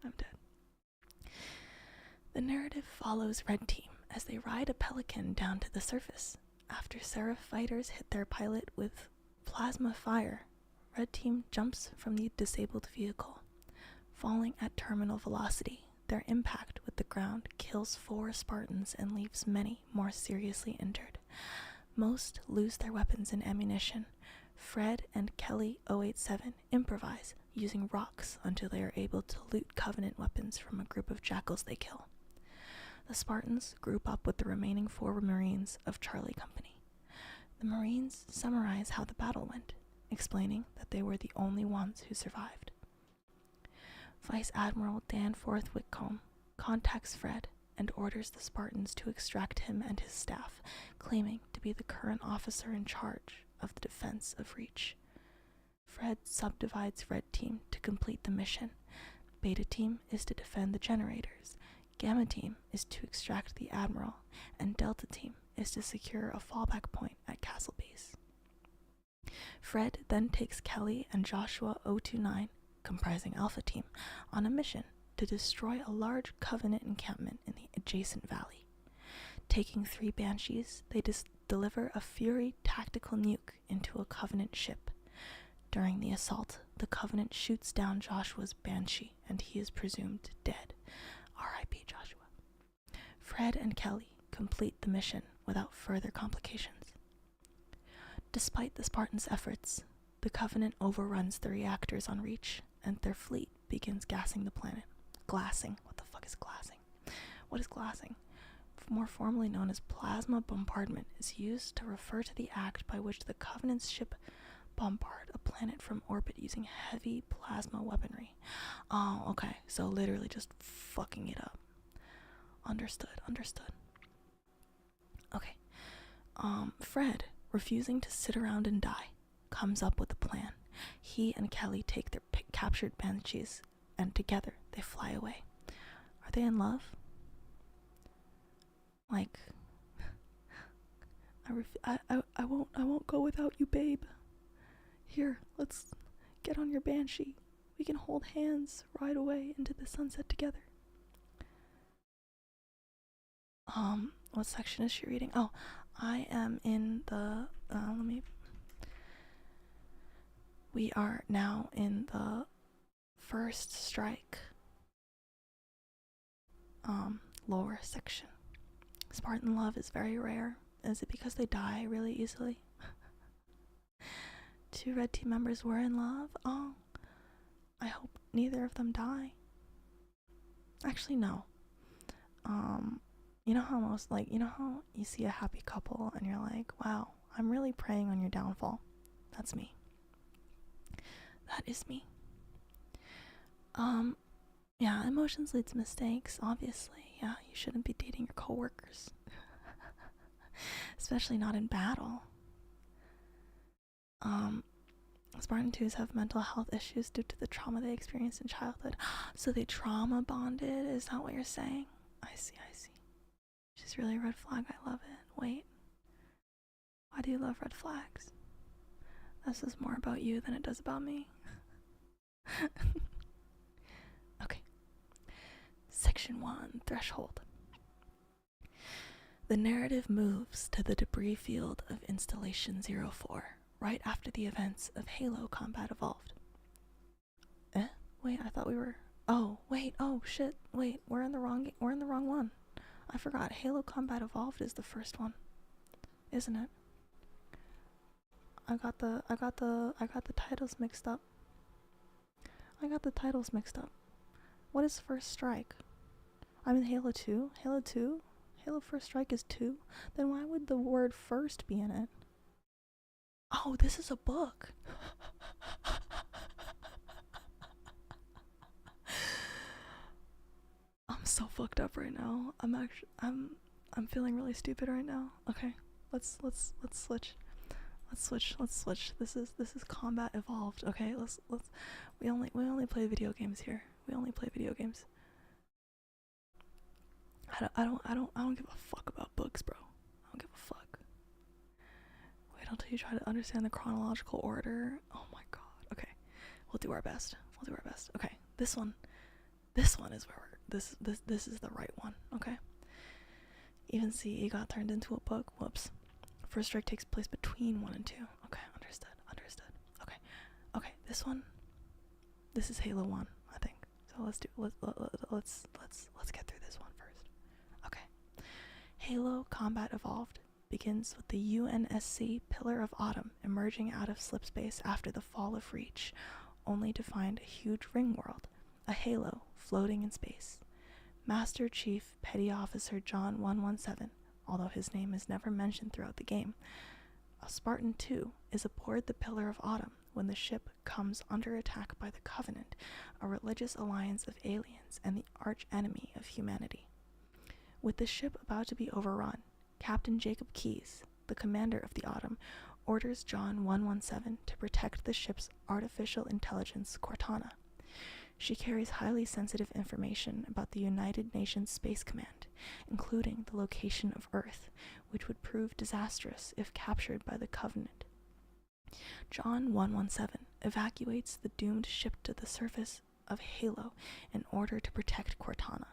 Speaker 1: I'm dead. The narrative follows Red Team as they ride a Pelican down to the surface. After Seraph fighters hit their pilot with plasma fire, Red Team jumps from the disabled vehicle. Falling at terminal velocity, their impact with the ground kills 4 Spartans and leaves many more seriously injured. Most lose their weapons and ammunition. Fred and Kelly 087 improvise, using rocks until they are able to loot Covenant weapons from a group of jackals they kill. The Spartans group up with the remaining 4 Marines of Charlie Company. The Marines summarize how the battle went, explaining that they were the only ones who survived. Vice Admiral Danforth Whitcomb contacts Fred and orders the Spartans to extract him and his staff, claiming to be the current officer in charge of the defense of Reach. Fred subdivides Red Team to complete the mission. Beta Team is to defend the generators, Gamma Team is to extract the Admiral, and Delta Team is to secure a fallback point at Castle Base. Fred then takes Kelly and Joshua 029, comprising Alpha Team, on a mission to destroy a large Covenant encampment in the adjacent valley. Taking 3 Banshees, they deliver a Fury tactical nuke into a Covenant ship. During the assault, the Covenant shoots down Joshua's Banshee, and he is presumed dead. R.I.P. Joshua. Fred and Kelly complete the mission without further complications. Despite the Spartans' efforts, the Covenant overruns the reactors on Reach, and their fleet begins gassing the planet. Glassing. What the fuck is glassing? What is glassing? More formally known as plasma bombardment, is used to refer to the act by which the Covenant's ship bombard a planet from orbit using heavy plasma weaponry. Oh, okay. So literally just fucking it up. Understood. Okay. Fred, refusing to sit around and die, comes up with a plan. He and Kelly take their captured Banshees, and together they fly away. Are they in love? Like, I won't go without you, babe. Here, let's get on your Banshee. We can hold hands, ride away into the sunset together. What section is she reading? Oh, I am in the, We are now in the first strike lower section. Spartan love is very rare. Is it because they die really easily? 2 red team members were in love. Oh, I hope neither of them die. Actually, no. You know how how you see a happy couple and you're like, wow, I'm really preying on your downfall. That's me. That is me. Yeah, emotions lead to mistakes, obviously. Yeah, you shouldn't be dating your coworkers. Especially not in battle. Spartan 2s have mental health issues due to the trauma they experienced in childhood. So they trauma bonded? Is that what you're saying? I see. She's really a red flag. I love it. Wait. Why do you love red flags? This is more about you than it does about me. Okay. Section 1, Threshold. The narrative moves to the debris field of Installation 04, right after the events of Halo Combat Evolved. Wait, I thought we were... Oh, wait, oh shit, wait, we're in the wrong one. I forgot, Halo Combat Evolved is the first one, isn't it? I got the titles mixed up. What is First Strike? I'm in Halo 2? Halo First Strike is 2? Then why would the word first be in it? Oh, this is a book. I'm so fucked up right now. I'm feeling really stupid right now. Okay, let's switch. This is Combat Evolved. Okay, we only play video games here. We only play video games. I don't give a fuck about books, bro. I don't give a fuck. Wait until you try to understand the chronological order. Oh my god. Okay, we'll do our best. Okay, this one is where this is the right one. Okay. Even CE got turned into a book. Whoops. First Strike takes place between 1 and 2. Okay, understood. Okay, this is Halo 1, I think. So let's get through this one first. Okay. Halo Combat Evolved begins with the UNSC Pillar of Autumn emerging out of slipspace after the fall of Reach, only to find a huge ring world, a halo floating in space. Master Chief Petty Officer John 117, although his name is never mentioned throughout the game, a Spartan 2 is aboard the Pillar of Autumn when the ship comes under attack by the Covenant, a religious alliance of aliens and the arch-enemy of humanity. With the ship about to be overrun, Captain Jacob Keyes, the commander of the Autumn, orders John 117 to protect the ship's artificial intelligence, Cortana. She carries highly sensitive information about the United Nations Space Command, including the location of Earth, which would prove disastrous if captured by the Covenant. John 117 evacuates the doomed ship to the surface of Halo in order to protect Cortana.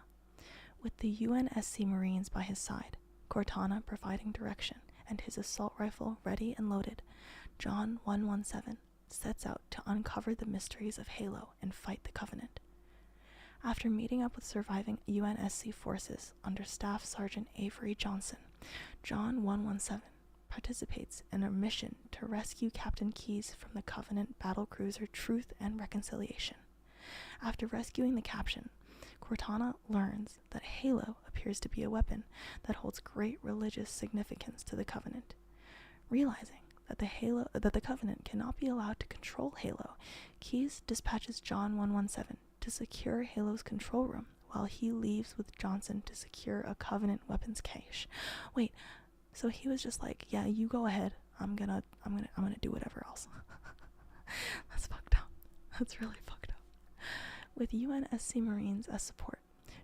Speaker 1: With the UNSC Marines by his side, Cortana providing direction, and his assault rifle ready and loaded, John 117 sets out to uncover the mysteries of Halo and fight the Covenant. After meeting up with surviving UNSC forces under Staff Sergeant Avery Johnson, John 117 participates in a mission to rescue Captain Keyes from the Covenant battlecruiser Truth and Reconciliation. After rescuing the captain, Cortana learns that Halo appears to be a weapon that holds great religious significance to the Covenant. Realizing that the Covenant cannot be allowed to control Halo, Keyes dispatches John 117 to secure Halo's control room while he leaves with Johnson to secure a Covenant weapons cache. Wait, so he was just like, yeah, you go ahead. I'm gonna do whatever else. That's fucked up. That's really fucked up. With UNSC Marines as support,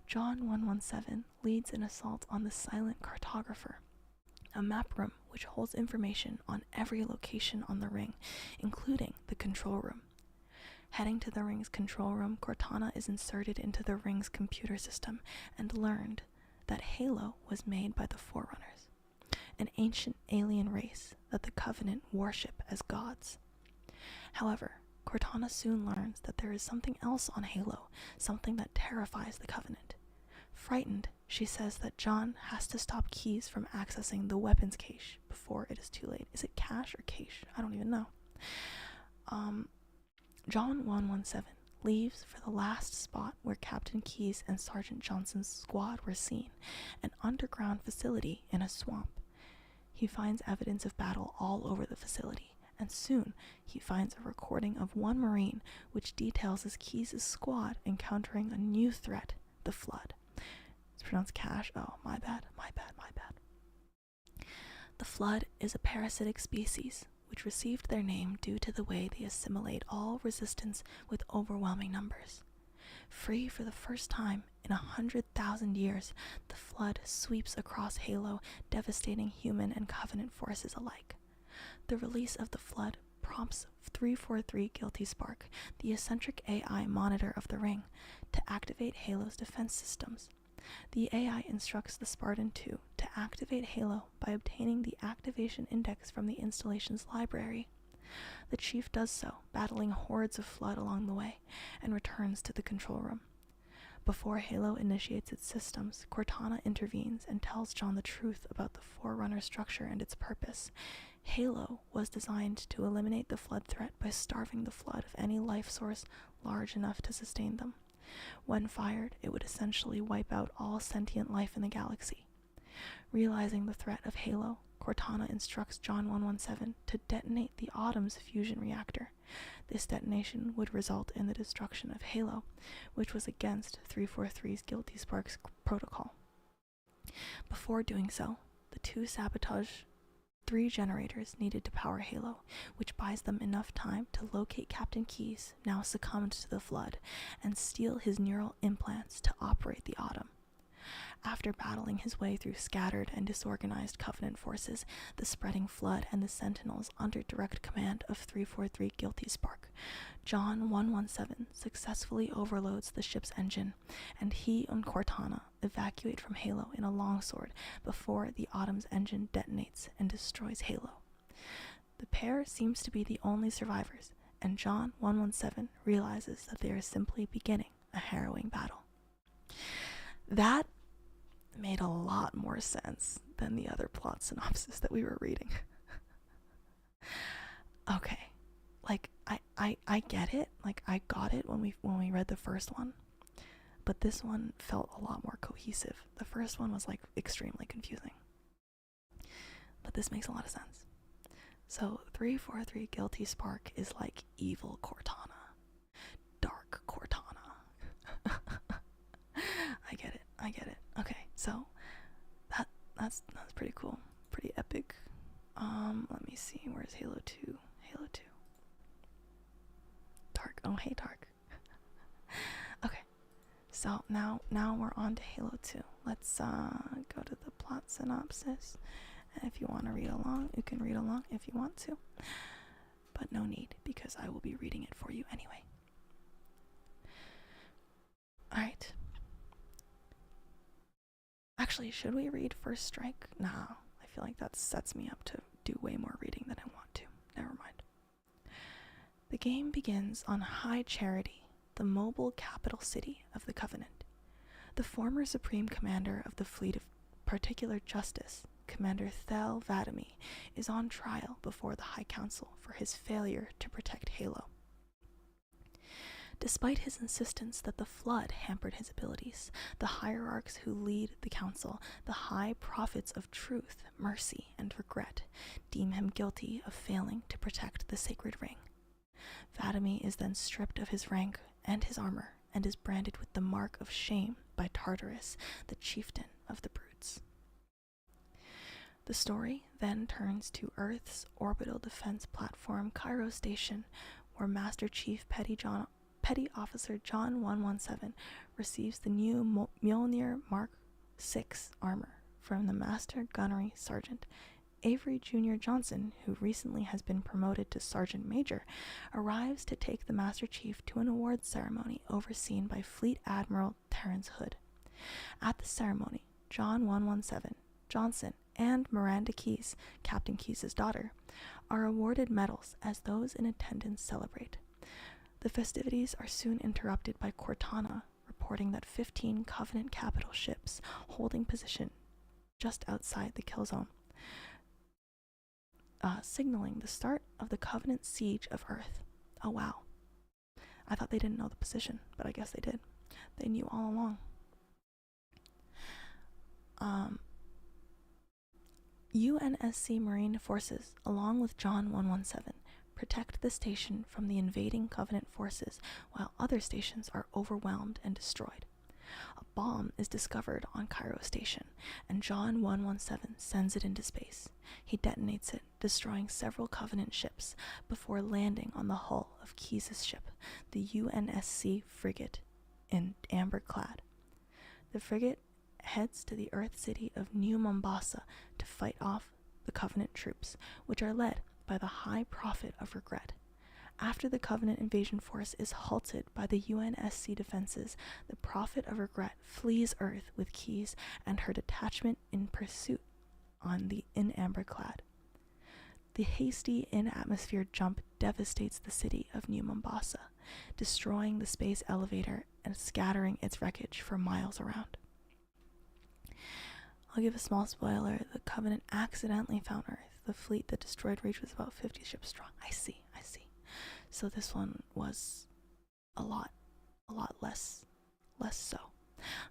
Speaker 1: John 117 leads an assault on the Silent Cartographer, a map room which holds information on every location on the ring, including the control room. Heading to the ring's control room, Cortana is inserted into the ring's computer system and learned that Halo was made by the Forerunners, an ancient alien race that the Covenant worship as gods. However, Cortana soon learns that there is something else on Halo, something that terrifies the Covenant. Frightened, she says that John has to stop Keyes from accessing the weapons cache before it is too late. Is it cache or cache? I don't even know. John 117 leaves for the last spot where Captain Keyes and Sergeant Johnson's squad were seen, an underground facility in a swamp. He finds evidence of battle all over the facility, and soon he finds a recording of one Marine which details as Keyes' squad encountering a new threat, the Flood. It's pronounced cache. Oh, my bad. The Flood is a parasitic species which received their name due to the way they assimilate all resistance with overwhelming numbers. Free for the first time in 100,000 years, the Flood sweeps across Halo, devastating human and Covenant forces alike. The release of the Flood prompts 343 Guilty Spark, the eccentric AI monitor of the Ring, to activate Halo's defense systems. The AI instructs the Spartan 2 to activate Halo by obtaining the activation index from the installation's library. The chief does so, battling hordes of Flood along the way, and returns to the control room. Before Halo initiates its systems, Cortana intervenes and tells John the truth about the Forerunner structure and its purpose. Halo was designed to eliminate the Flood threat by starving the Flood of any life source large enough to sustain them. When fired, it would essentially wipe out all sentient life in the galaxy. Realizing the threat of Halo, Cortana instructs John 117 to detonate the Autumn's fusion reactor. This detonation would result in the destruction of Halo, which was against 343's Guilty Sparks protocol. Before doing so, the two sabotage 3 generators needed to power Halo, which buys them enough time to locate Captain Keyes, now succumbed to the Flood, and steal his neural implants to operate the Autumn. After battling his way through scattered and disorganized Covenant forces, the spreading Flood and the Sentinels under direct command of 343 Guilty Spark, John 117 successfully overloads the ship's engine, and he and Cortana evacuate from Halo in a longsword before the Autumn's engine detonates and destroys Halo. The pair seems to be the only survivors, and John 117 realizes that they are simply beginning a harrowing battle. That made a lot more sense than the other plot synopsis that we were reading. Okay, like I get it, like I got it when we read the first one, but this one felt a lot more cohesive. The first one was like extremely confusing, but this makes a lot of sense. So 343 Guilty Spark is like evil Cortana, dark Cortana. I get it. Okay, so that's pretty cool, pretty epic. Let me see, where's Halo 2? Halo 2. Dark. Oh, hey, Dark. Okay, so now we're on to Halo 2. Let's go to the plot synopsis. And if you want to read along, you can read along if you want to. But no need, because I will be reading it for you anyway. Alright. Actually, should we read First Strike? No, I feel like that sets me up to do way more reading than I want to. Never mind. The game begins on High Charity, the mobile capital city of the Covenant. The former Supreme Commander of the Fleet of Particular Justice, Commander Thel Vadami, is on trial before the High Council for his failure to protect Halo. Despite his insistence that the Flood hampered his abilities, the hierarchs who lead the council, the high prophets of truth, mercy, and regret, deem him guilty of failing to protect the sacred ring. Vadami is then stripped of his rank and his armor, and is branded with the mark of shame by Tartarus, the chieftain of the Brutes. The story then turns to Earth's orbital defense platform Cairo Station, where Master Chief Petty Officer John 117 receives the new Mjolnir Mark 6 armor from the Master Gunnery Sergeant. Avery Jr. Johnson, who recently has been promoted to Sergeant Major, arrives to take the Master Chief to an awards ceremony overseen by Fleet Admiral Terrence Hood. At the ceremony, John 117, Johnson, and Miranda Keyes, Captain Keyes' daughter, are awarded medals as those in attendance celebrate. The festivities are soon interrupted by Cortana reporting that 15 Covenant capital ships holding position just outside the kill zone, signaling the start of the Covenant siege of Earth. Oh wow. I thought they didn't know the position, but I guess they did. They knew all along. UNSC Marine Forces, along with John 117, protect the station from the invading Covenant forces while other stations are overwhelmed and destroyed. A bomb is discovered on Cairo Station, and John 117 sends it into space. He detonates it, destroying several Covenant ships before landing on the hull of Keyes' ship, the UNSC frigate, in amber clad. The frigate heads to the Earth city of New Mombasa to fight off the Covenant troops, which are led by the High Prophet of Regret. After the Covenant invasion force is halted by the UNSC defenses, the Prophet of Regret flees Earth with Keyes and her detachment in pursuit in amberclad. The hasty in-atmosphere jump devastates the city of New Mombasa, destroying the space elevator and scattering its wreckage for miles around. I'll give a small spoiler. The Covenant accidentally found Earth. The fleet that destroyed Reach was about 50 ships strong. I see. So this one was a lot less so.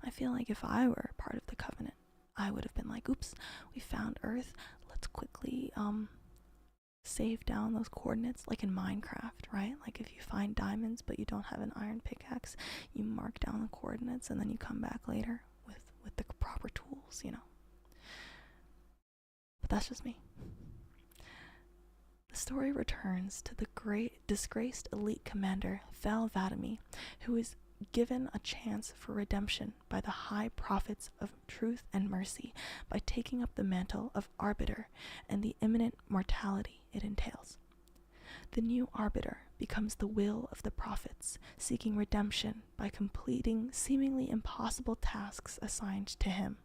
Speaker 1: I feel like if I were part of the Covenant, I would have been like, oops, we found Earth. Let's quickly save down those coordinates, like in Minecraft, right? Like if you find diamonds but you don't have an iron pickaxe, you mark down the coordinates and then you come back later with the proper tools, you know. But that's just me. The story returns to the great disgraced elite commander Fel Vadami, who is given a chance for redemption by the high prophets of truth and mercy by taking up the mantle of arbiter and the imminent mortality it entails. The new arbiter becomes the will of the prophets, seeking redemption by completing seemingly impossible tasks assigned to him.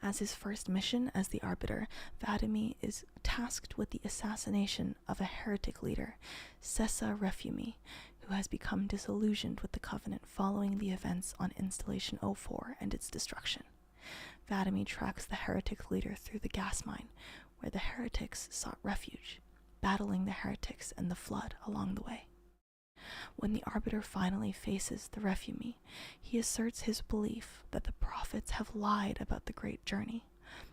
Speaker 1: As his first mission as the arbiter, Vadami is tasked with the assassination of a heretic leader, Sessa Refumi, who has become disillusioned with the Covenant following the events on Installation 04 and its destruction. Vadami tracks the heretic leader through the gas mine, where the heretics sought refuge, battling the heretics and the flood along the way. When the arbiter finally faces the Refumi, he asserts his belief that the prophets have lied about the great journey.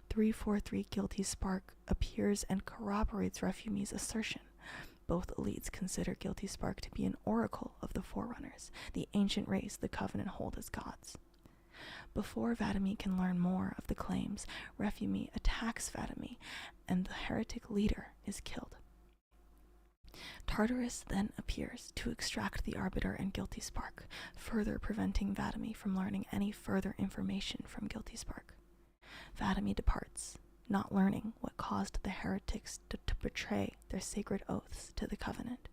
Speaker 1: 343 Guilty Spark appears and corroborates Refumi's assertion. Both elites consider Guilty Spark to be an oracle of the Forerunners, the ancient race the Covenant hold as gods. Before Vadami can learn more of the claims, Refumi attacks Vadami, and the heretic leader is killed. Tartarus then appears to extract the Arbiter and Guilty Spark, further preventing Vadami from learning any further information from Guilty Spark. Vadami departs, not learning what caused the heretics to betray their sacred oaths to the Covenant.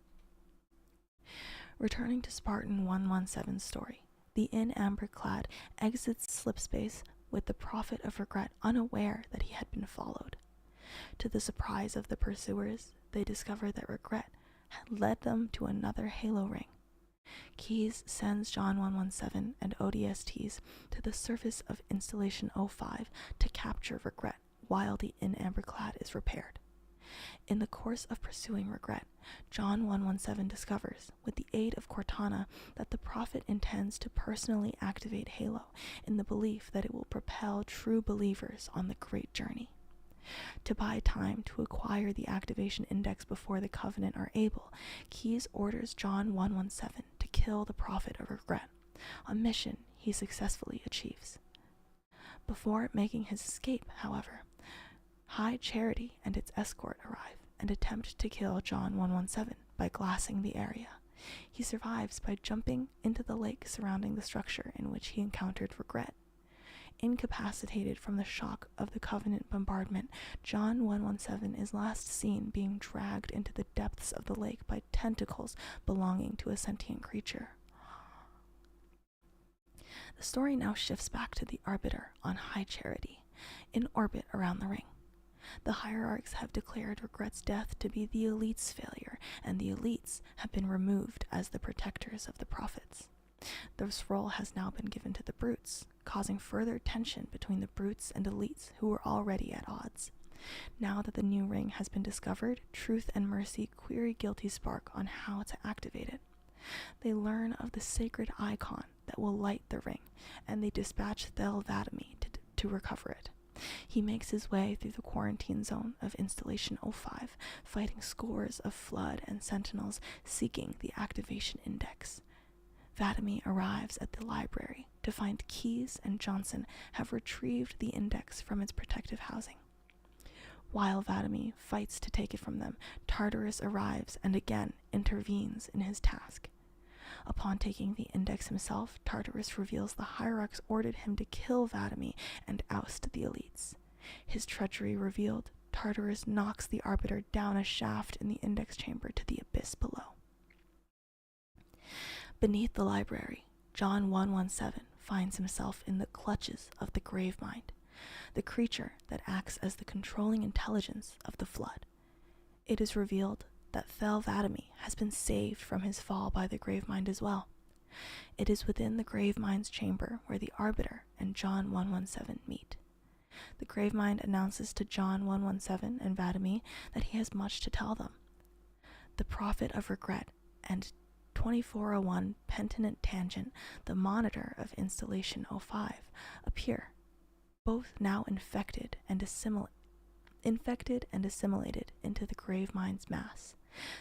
Speaker 1: Returning to Spartan 117's story, the in amber clad exits slipspace with the Prophet of Regret unaware that he had been followed. To the surprise of the pursuers, they discover that Regret had led them to another Halo ring. Keyes sends John 117 and ODSTs to the surface of Installation 05 to capture Regret while the in amberclad is repaired. In the course of pursuing Regret, John 117 discovers, with the aid of Cortana, that the Prophet intends to personally activate Halo in the belief that it will propel true believers on the great journey. To buy time to acquire the activation index before the Covenant are able, Keyes orders John 117 to kill the Prophet of Regret, a mission he successfully achieves. Before making his escape, however, High Charity and its escort arrive and attempt to kill John 117 by glassing the area. He survives by jumping into the lake surrounding the structure in which he encountered Regret. Incapacitated from the shock of the Covenant bombardment, John 117 is last seen being dragged into the depths of the lake by tentacles belonging to a sentient creature. The story now shifts back to the Arbiter on High Charity, in orbit around the ring. The hierarchs have declared Regret's death to be the elite's failure, and the elites have been removed as the protectors of the prophets. This role has now been given to the brutes, causing further tension between the brutes and elites who were already at odds. Now that the new ring has been discovered, Truth and Mercy query Guilty Spark on how to activate it. They learn of the sacred icon that will light the ring, and they dispatch Thel Vadami to recover it. He makes his way through the quarantine zone of Installation 05, fighting scores of Flood and Sentinels seeking the activation index. Vadami arrives at the library to find Keyes and Johnson have retrieved the index from its protective housing. While Vadami fights to take it from them, Tartarus arrives and again intervenes in his task. Upon taking the index himself, Tartarus reveals the hierarchs ordered him to kill Vadami and oust the elites. His treachery revealed, Tartarus knocks the Arbiter down a shaft in the index chamber to the abyss below. Beneath the library, John 117 finds himself in the clutches of the Gravemind, the creature that acts as the controlling intelligence of the Flood. It is revealed that Thel Vadami has been saved from his fall by the Gravemind as well. It is within the Gravemind's chamber where the Arbiter and John 117 meet. The Gravemind announces to John 117 and Vadami that he has much to tell them. The Prophet of Regret and 2401 Pentinent Tangent, the monitor of Installation 05, appear, both now infected and assimilated into the Gravemind's mass.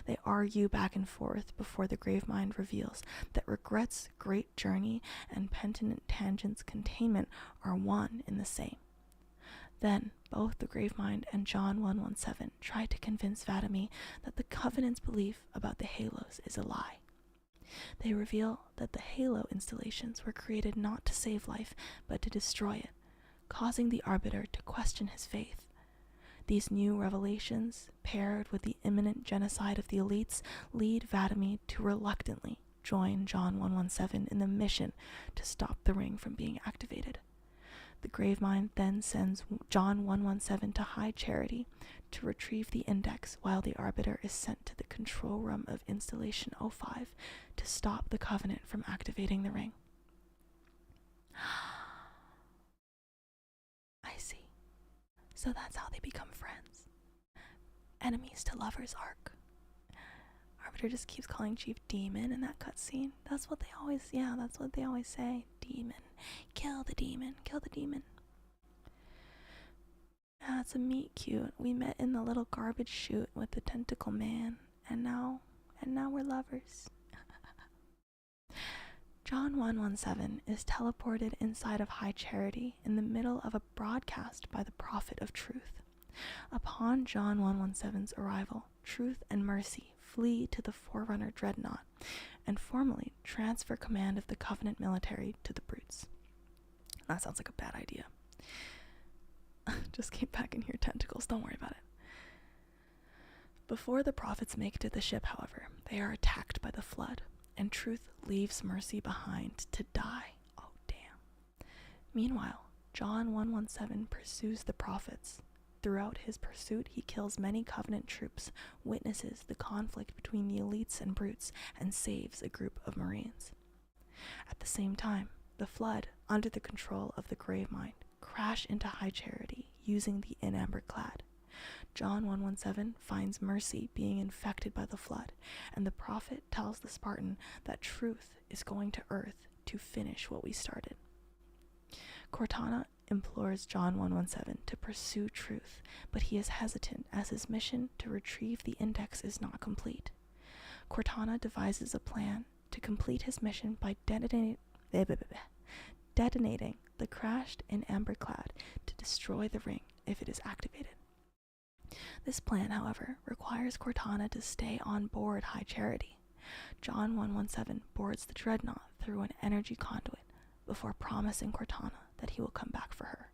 Speaker 1: They argue back and forth before the Gravemind reveals that Regret's great journey and Pentinent Tangent's containment are one in the same. Then, both the Gravemind and John 117 try to convince Vadami that the Covenant's belief about the Halos is a lie. They reveal that the Halo installations were created not to save life, but to destroy it, causing the Arbiter to question his faith. These new revelations, paired with the imminent genocide of the elites, lead Vadami to reluctantly join John 117 in the mission to stop the ring from being activated. The Gravemind then sends John 117 to High Charity to retrieve the index, while the Arbiter is sent to the control room of Installation 05 to stop the Covenant from activating the ring. I see. So that's how they become friends. Enemies to lovers arc. Arbiter just keeps calling Chief Demon in that cutscene. That's what they always say. Demon. Kill the demon. Kill the demon. Yeah, it's a meet cute. We met in the little garbage chute with the tentacle man, and now we're lovers. John 117 is teleported inside of High Charity in the middle of a broadcast by the Prophet of Truth. Upon John 117's arrival, Truth and Mercy flee to the Forerunner Dreadnought and formally transfer command of the Covenant military to the brutes. That sounds like a bad idea. Just keep back in here, tentacles, don't worry about it. Before the prophets make it to the ship, however, they are attacked by the Flood, and Truth leaves Mercy behind to die. Oh, damn. Meanwhile, John 117 pursues the prophets. Throughout his pursuit, he kills many Covenant troops, witnesses the conflict between the elites and brutes, and saves a group of Marines. At the same time, the Flood, under the control of the Gravemind, crash into High Charity using the Inamber Clad. John 117 finds Mercy being infected by the Flood, and the Prophet tells the Spartan that Truth is going to Earth to finish what we started. Cortana implores John 117 to pursue Truth, but he is hesitant as his mission to retrieve the index is not complete. Cortana devises a plan to complete his mission by detonating the crashed in Amberclad to destroy the ring if it is activated. This plan, however, requires Cortana to stay on board High Charity. John 117 boards the Dreadnought through an energy conduit before promising Cortana that he will come back for her.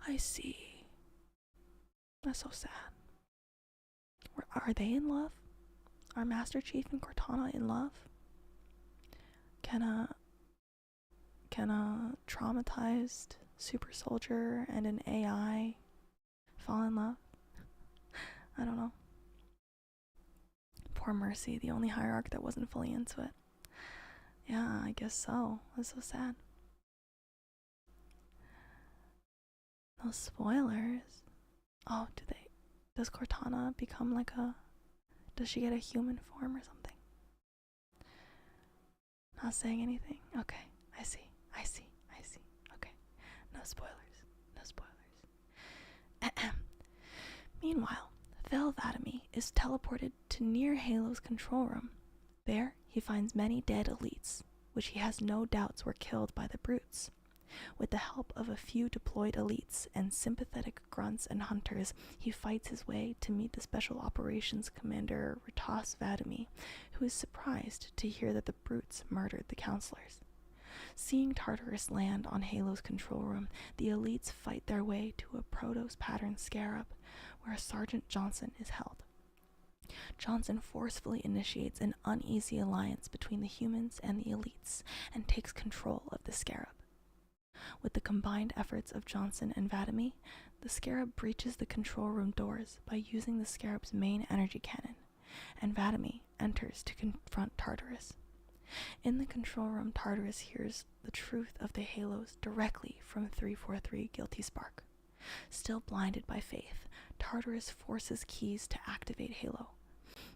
Speaker 1: I see. That's so sad. Are they in love? Are Master Chief and Cortana in love? Can a traumatized super soldier and an AI fall in love. I don't know. Poor Mercy, the only hierarch that wasn't fully into it. Yeah, I guess so. That's so sad. No spoilers. Oh, does Cortana become like does she get a human form or something? Not saying anything. Okay, I see. Okay, no spoilers. Meanwhile, Velvadamy is teleported to near Halo's control room. There, he finds many dead elites, which he has no doubts were killed by the brutes. With the help of a few deployed elites and sympathetic grunts and hunters, he fights his way to meet the Special Operations Commander Ritas Vadamy, who is surprised to hear that the brutes murdered the counselors. Seeing Tartarus land on Halo's control room, the elites fight their way to a Protoss pattern scarab, where Sergeant Johnson is held. Johnson forcefully initiates an uneasy alliance between the humans and the elites and takes control of the scarab. With the combined efforts of Johnson and Vadamy, the scarab breaches the control room doors by using the scarab's main energy cannon, and Vadamy enters to confront Tartarus. In the control room, Tartarus hears the truth of the Halos directly from 343 Guilty Spark. Still blinded by faith, Tartarus forces Keys to activate Halo.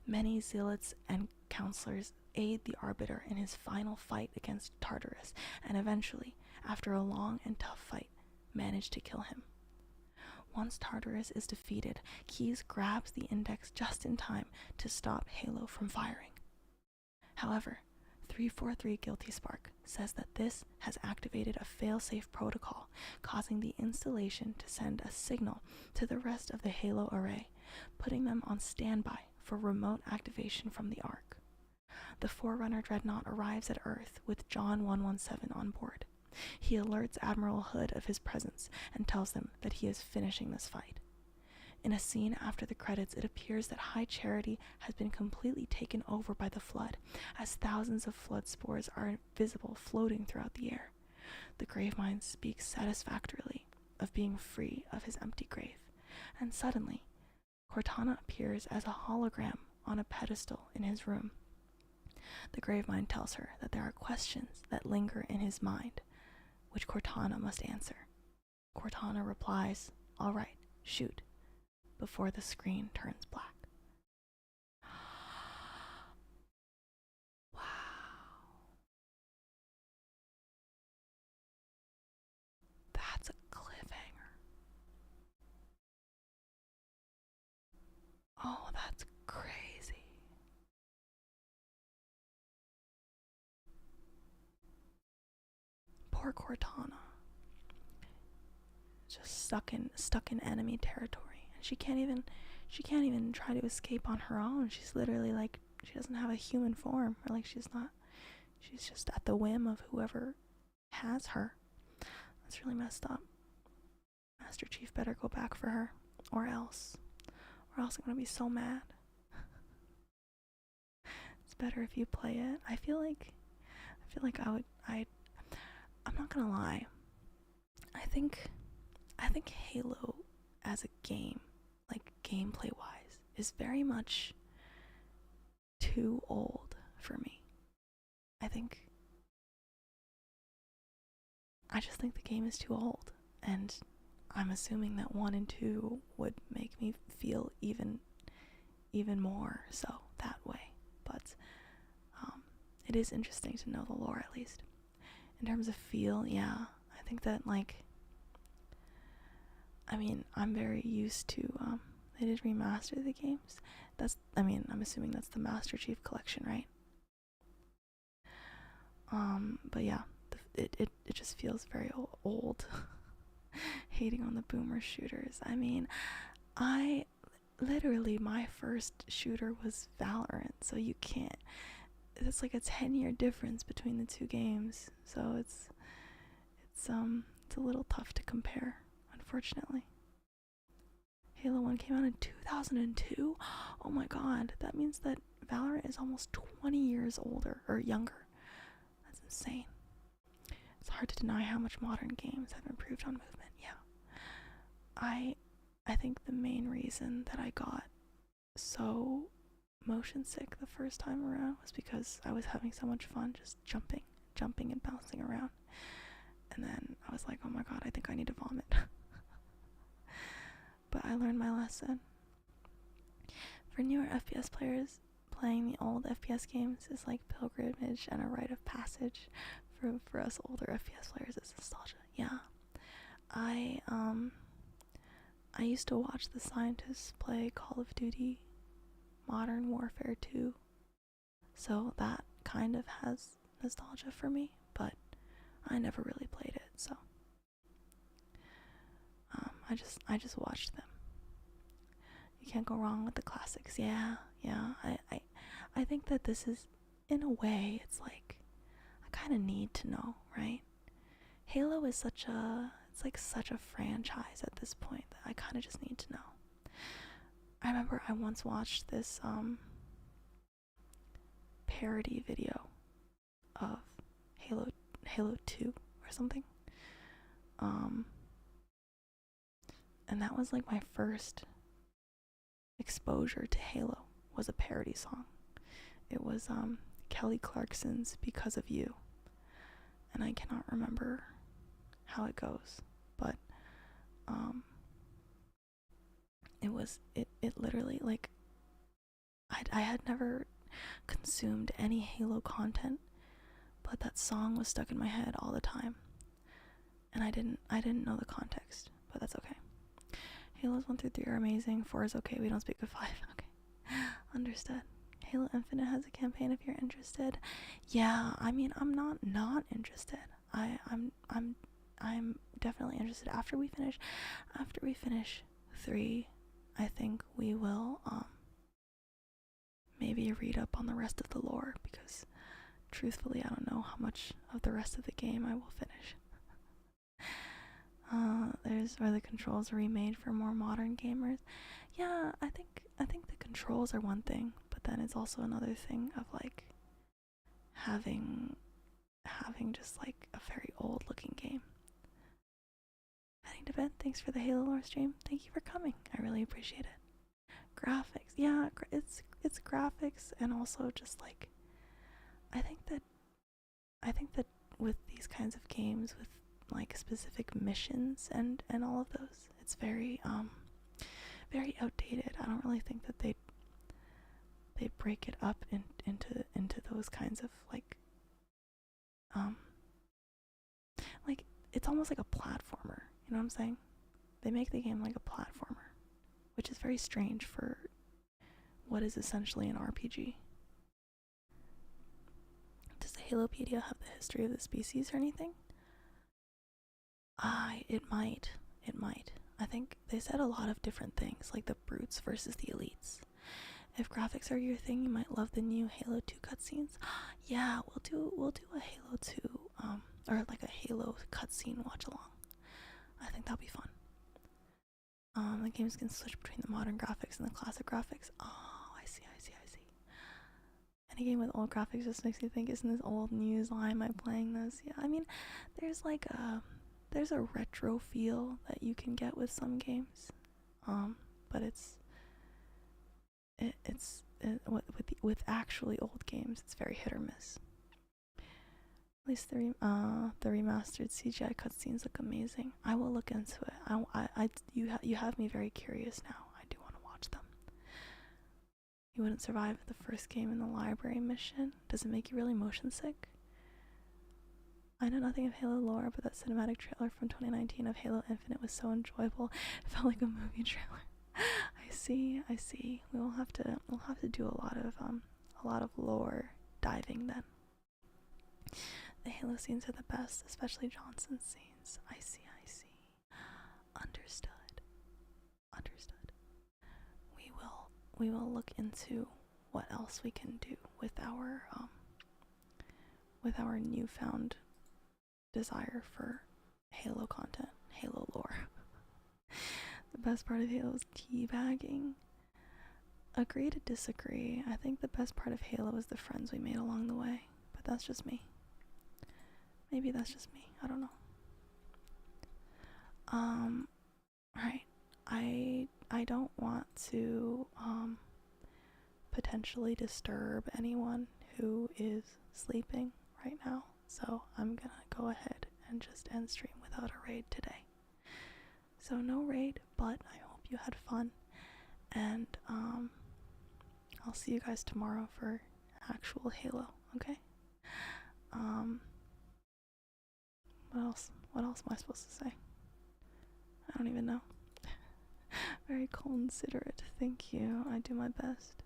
Speaker 1: Many zealots and counselors aid the Arbiter in his final fight against Tartarus, and eventually, after a long and tough fight, manage to kill him. Once Tartarus is defeated, Keys grabs the Index just in time to stop Halo from firing. However, 343 Guilty Spark says that this has activated a fail-safe protocol, causing the installation to send a signal to the rest of the Halo array, putting them on standby for remote activation from the Ark. The Forerunner Dreadnought arrives at Earth with John 117 on board. He alerts Admiral Hood of his presence and tells them that he is finishing this fight. In a scene after the credits, it appears that High Charity has been completely taken over by the Flood, as thousands of Flood spores are visible floating throughout the air. The Gravemind speaks satisfactorily of being free of his empty grave, and suddenly, Cortana appears as a hologram on a pedestal in his room. The Gravemind tells her that there are questions that linger in his mind, which Cortana must answer. Cortana replies, "All right, shoot," before the screen turns black. Wow. That's a cliffhanger. Oh, that's crazy. Poor Cortana. Just stuck in enemy territory. And she can't even try to escape on her own. She's literally like, she doesn't have a human form, or like she's just at the whim of whoever has her. That's really messed up. Master Chief better go back for her, or else I'm gonna be so mad. It's better if you play it. I feel like I'm not gonna lie. I think Halo as a game, like gameplay wise, is very much too old for me. I just think the game is too old, and I'm assuming that 1 and 2 would make me feel even more so that way. But it is interesting to know the lore, at least. In terms of feel, yeah, I think that, like, I mean, I'm very used to, they did remaster the games. I'm assuming that's the Master Chief Collection, right? But yeah, it just feels very old. Hating on the boomer shooters. I mean, literally, my first shooter was Valorant, so you can't, it's like a 10-year difference between the two games, so it's a little tough to compare, unfortunately. Halo 1 came out in 2002? Oh my god, that means that Valorant is almost 20 years older, or younger. That's insane. It's hard to deny how much modern games have improved on movement. Yeah. I think the main reason that I got so motion sick the first time around was because I was having so much fun just jumping and bouncing around. And then I was like, oh my god, I think I need to vomit. But I learned my lesson. For newer FPS players, playing the old FPS games is like pilgrimage and a rite of passage. For us older FPS players, it's nostalgia. Yeah. I used to watch the scientists play Call of Duty Modern Warfare 2. So that kind of has nostalgia for me, but I never really played it, so I just watched them. You can't go wrong with the classics. Yeah. I think that this is, in a way, it's like I kind of need to know, right? Halo is such a franchise at this point that I kind of just need to know. I remember I once watched this parody video of Halo 2 or something. And that was like my first exposure to Halo, was a parody song. It was Kelly Clarkson's Because of You. And I cannot remember how it goes, but it literally, like, I had never consumed any Halo content, but that song was stuck in my head all the time, and I didn't know the context, but that's okay. Halos 1 through 3 are amazing. 4 is okay. We don't speak of 5. Okay, understood. Halo Infinite has a campaign if you're interested. Yeah, I mean, I'm not interested. I'm definitely interested. After we finish 3, I think we will maybe read up on the rest of the lore, because truthfully I don't know how much of the rest of the game I will finish. There's where the controls are remade for more modern gamers. Yeah, I think the controls are one thing, but then it's also another thing of like having just like a very old looking game. Heading to bed. Thanks for the Halo lore stream. Thank you for coming. I really appreciate it. Graphics, yeah, it's graphics, and also just like I think that with these kinds of games, with like specific missions and all of those, it's very outdated. I don't really think that they break it up into those kinds of like it's almost like a platformer. You know what I'm saying? They make the game like a platformer, which is very strange for what is essentially an RPG. Does the Halopedia have the history of the species or anything? It might. I think they said a lot of different things, like the brutes versus the elites. If graphics are your thing, you might love the new Halo 2 cutscenes. Yeah, we'll do a Halo 2 or like a Halo cutscene watch along. I think that'll be fun. The games can switch between the modern graphics and the classic graphics. Oh, I see. Any game with old graphics just makes me think, isn't this old news? Why am I playing this? Yeah, I mean, there's a retro feel that you can get with some games, but with actually old games, it's very hit or miss. At least the remastered CGI cutscenes look amazing. I will look into it. You have me very curious now. I do want to watch them. You wouldn't survive the first game in the library mission. Does it make you really motion sick? I know nothing of Halo lore, but that cinematic trailer from 2019 of Halo Infinite was so enjoyable. It felt like a movie trailer. I see. We'll have to do a lot of lore diving then. The Halo scenes are the best, especially Johnson's scenes. I see. Understood. We will look into what else we can do with our newfound desire for Halo content, Halo lore. The best part of Halo is teabagging. Agree to disagree. I think the best part of Halo is the friends we made along the way, but that's just me. Maybe that's just me. I don't know. Right. I don't want to potentially disturb anyone who is sleeping right now, so I'm gonna go ahead and just end stream without a raid today. So no raid, but I hope you had fun, and I'll see you guys tomorrow for actual Halo, okay? What else am I supposed to say? I don't even know. Very considerate, thank you. I do my best.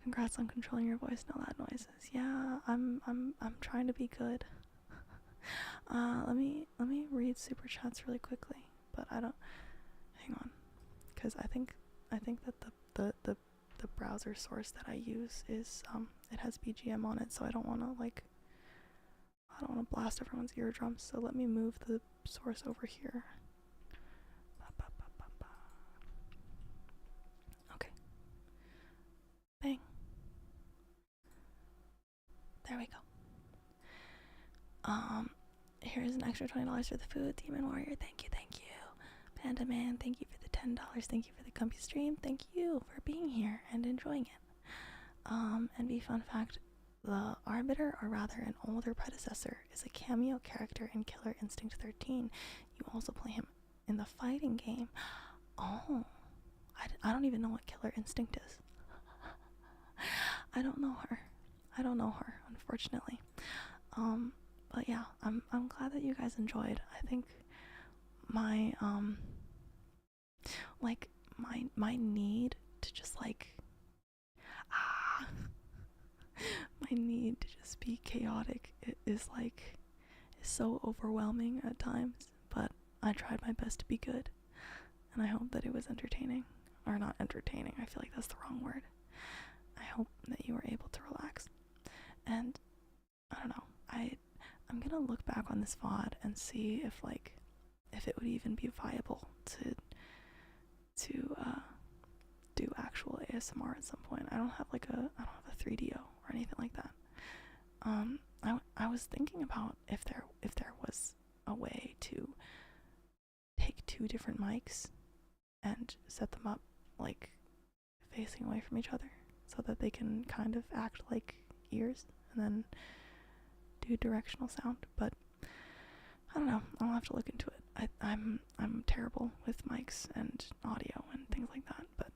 Speaker 1: Congrats on controlling your voice, no loud noises. Yeah, I'm trying to be good. Let me read super chats really quickly, but I don't. Hang on, because I think that the browser source that I use is it has BGM on it, so I don't want to blast everyone's eardrums. So let me move the source over here. Okay. Bang. There we go. Here's an extra $20 for the food. Demon Warrior, thank you. Panda Man, thank you for the $10. Thank you for the comfy stream. Thank you for being here and enjoying it. And be fun fact, the Arbiter, or rather an older predecessor, is a cameo character in Killer Instinct 13. You also play him in the fighting game. Oh, I don't even know what Killer Instinct is. I don't know her, unfortunately. But yeah, I'm glad that you guys enjoyed. I think my my need to just my need to just be chaotic is so overwhelming at times, but I tried my best to be good, and I hope that it was entertaining. Or not entertaining, I feel like that's the wrong word. I hope that you were able to relax. And I don't know, I'm gonna look back on this VOD and see if it would even be viable to do actual ASMR at some point. I don't have a 3DO or anything like that. I was thinking about if there was a way to take two different mics and set them up facing away from each other so that they can kind of act like ears and then do directional sound, but I don't know. I'll have to look into it. I'm terrible with mics and audio and things like that, but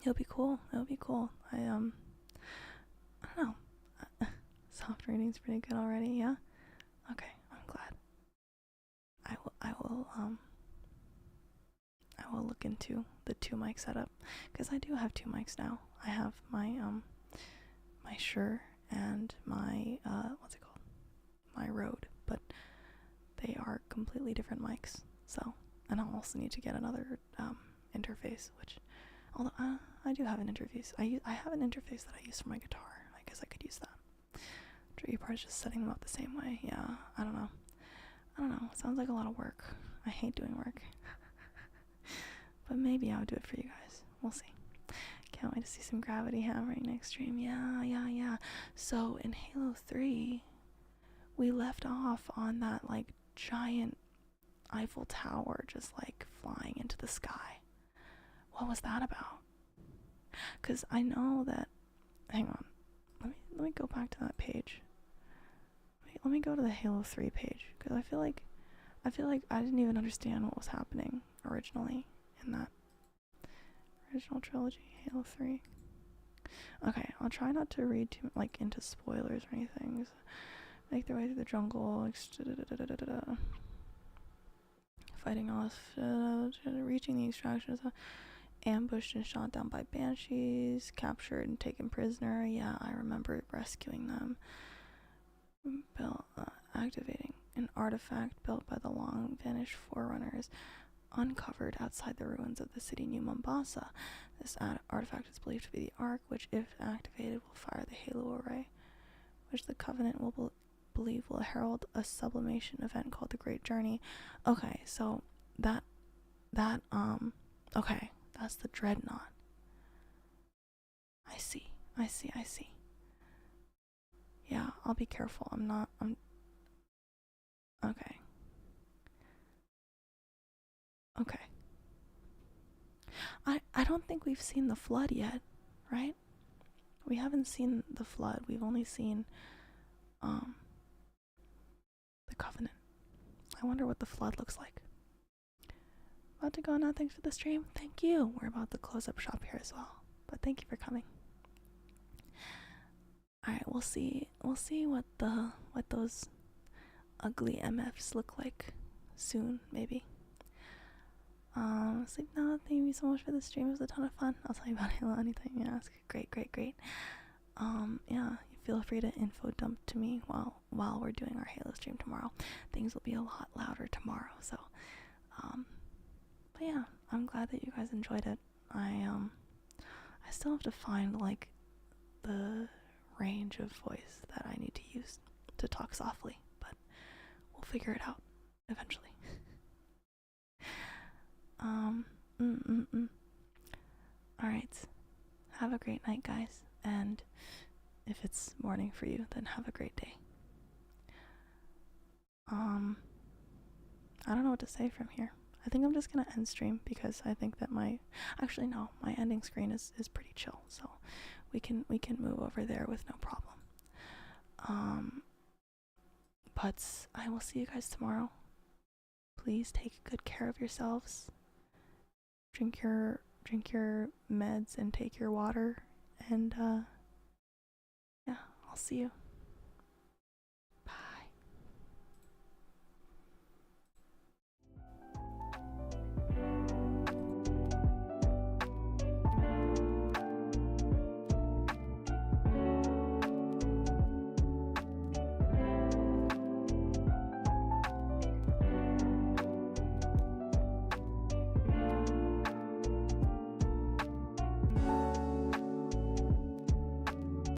Speaker 1: it'll be cool. I don't know. Soft reading's pretty good already, yeah? Okay, I'm glad. I will look into the two mic setup, because I do have two mics now. I have my my Shure and my what's it called? My Rode, but they are completely different mics. So, and I'll also need to get another interface, which, although I do have an interface. I have an interface that I use for my guitar. I guess I could use that. Tricky part is just setting them up the same way. Yeah, I don't know. It sounds like a lot of work. I hate doing work. But maybe I'll do it for you guys. We'll see. Can't wait to see some gravity hammering next stream. Yeah. So in Halo 3, we left off on that giant Eiffel Tower just flying into the sky. What was that about? Because I know that, hang on, let me go back to that page. Let me go to the Halo 3 page, because I feel like I didn't even understand what was happening originally in that original trilogy, Halo 3. Okay, I'll try not to read too into spoilers or anything. Make their way through the jungle, fighting off, reaching the extraction, ambushed and shot down by banshees, captured and taken prisoner. Yeah, I remember rescuing them. Activating an artifact built by the long vanished forerunners, uncovered outside the ruins of the city New Mombasa. This artifact is believed to be the Ark, which, if activated, will fire the Halo array, which the Covenant will believe will herald a sublimation event called the Great Journey. Okay, so okay, that's the Dreadnought. I see. Yeah, I'll be careful. I'm okay. Okay. I don't think we've seen the flood yet, right? We haven't seen the flood. We've only seen the covenant. I wonder what the flood looks like. About to go now. Thanks for the stream. Thank you. We're about to close up shop here as well. But thank you for coming. Alright, we'll see what those ugly MFs look like soon, maybe. Sleep now. Thank you so much for the stream. It was a ton of fun. I'll tell you about Halo anything you ask. Great. Yeah, feel free to info dump to me while we're doing our Halo stream tomorrow. Things will be a lot louder tomorrow, so but yeah, I'm glad that you guys enjoyed it. I still have to find like the range of voice that I need to use to talk softly, but we'll figure it out eventually. Alright, have a great night, guys, and if it's morning for you, then have a great day. I don't know what to say from here. I think I'm just gonna end stream because I think that my ending screen is pretty chill, so we can move over there with no problem. But I will see you guys tomorrow. Please take good care of yourselves. Drink your meds and take your water, and yeah, I'll see you.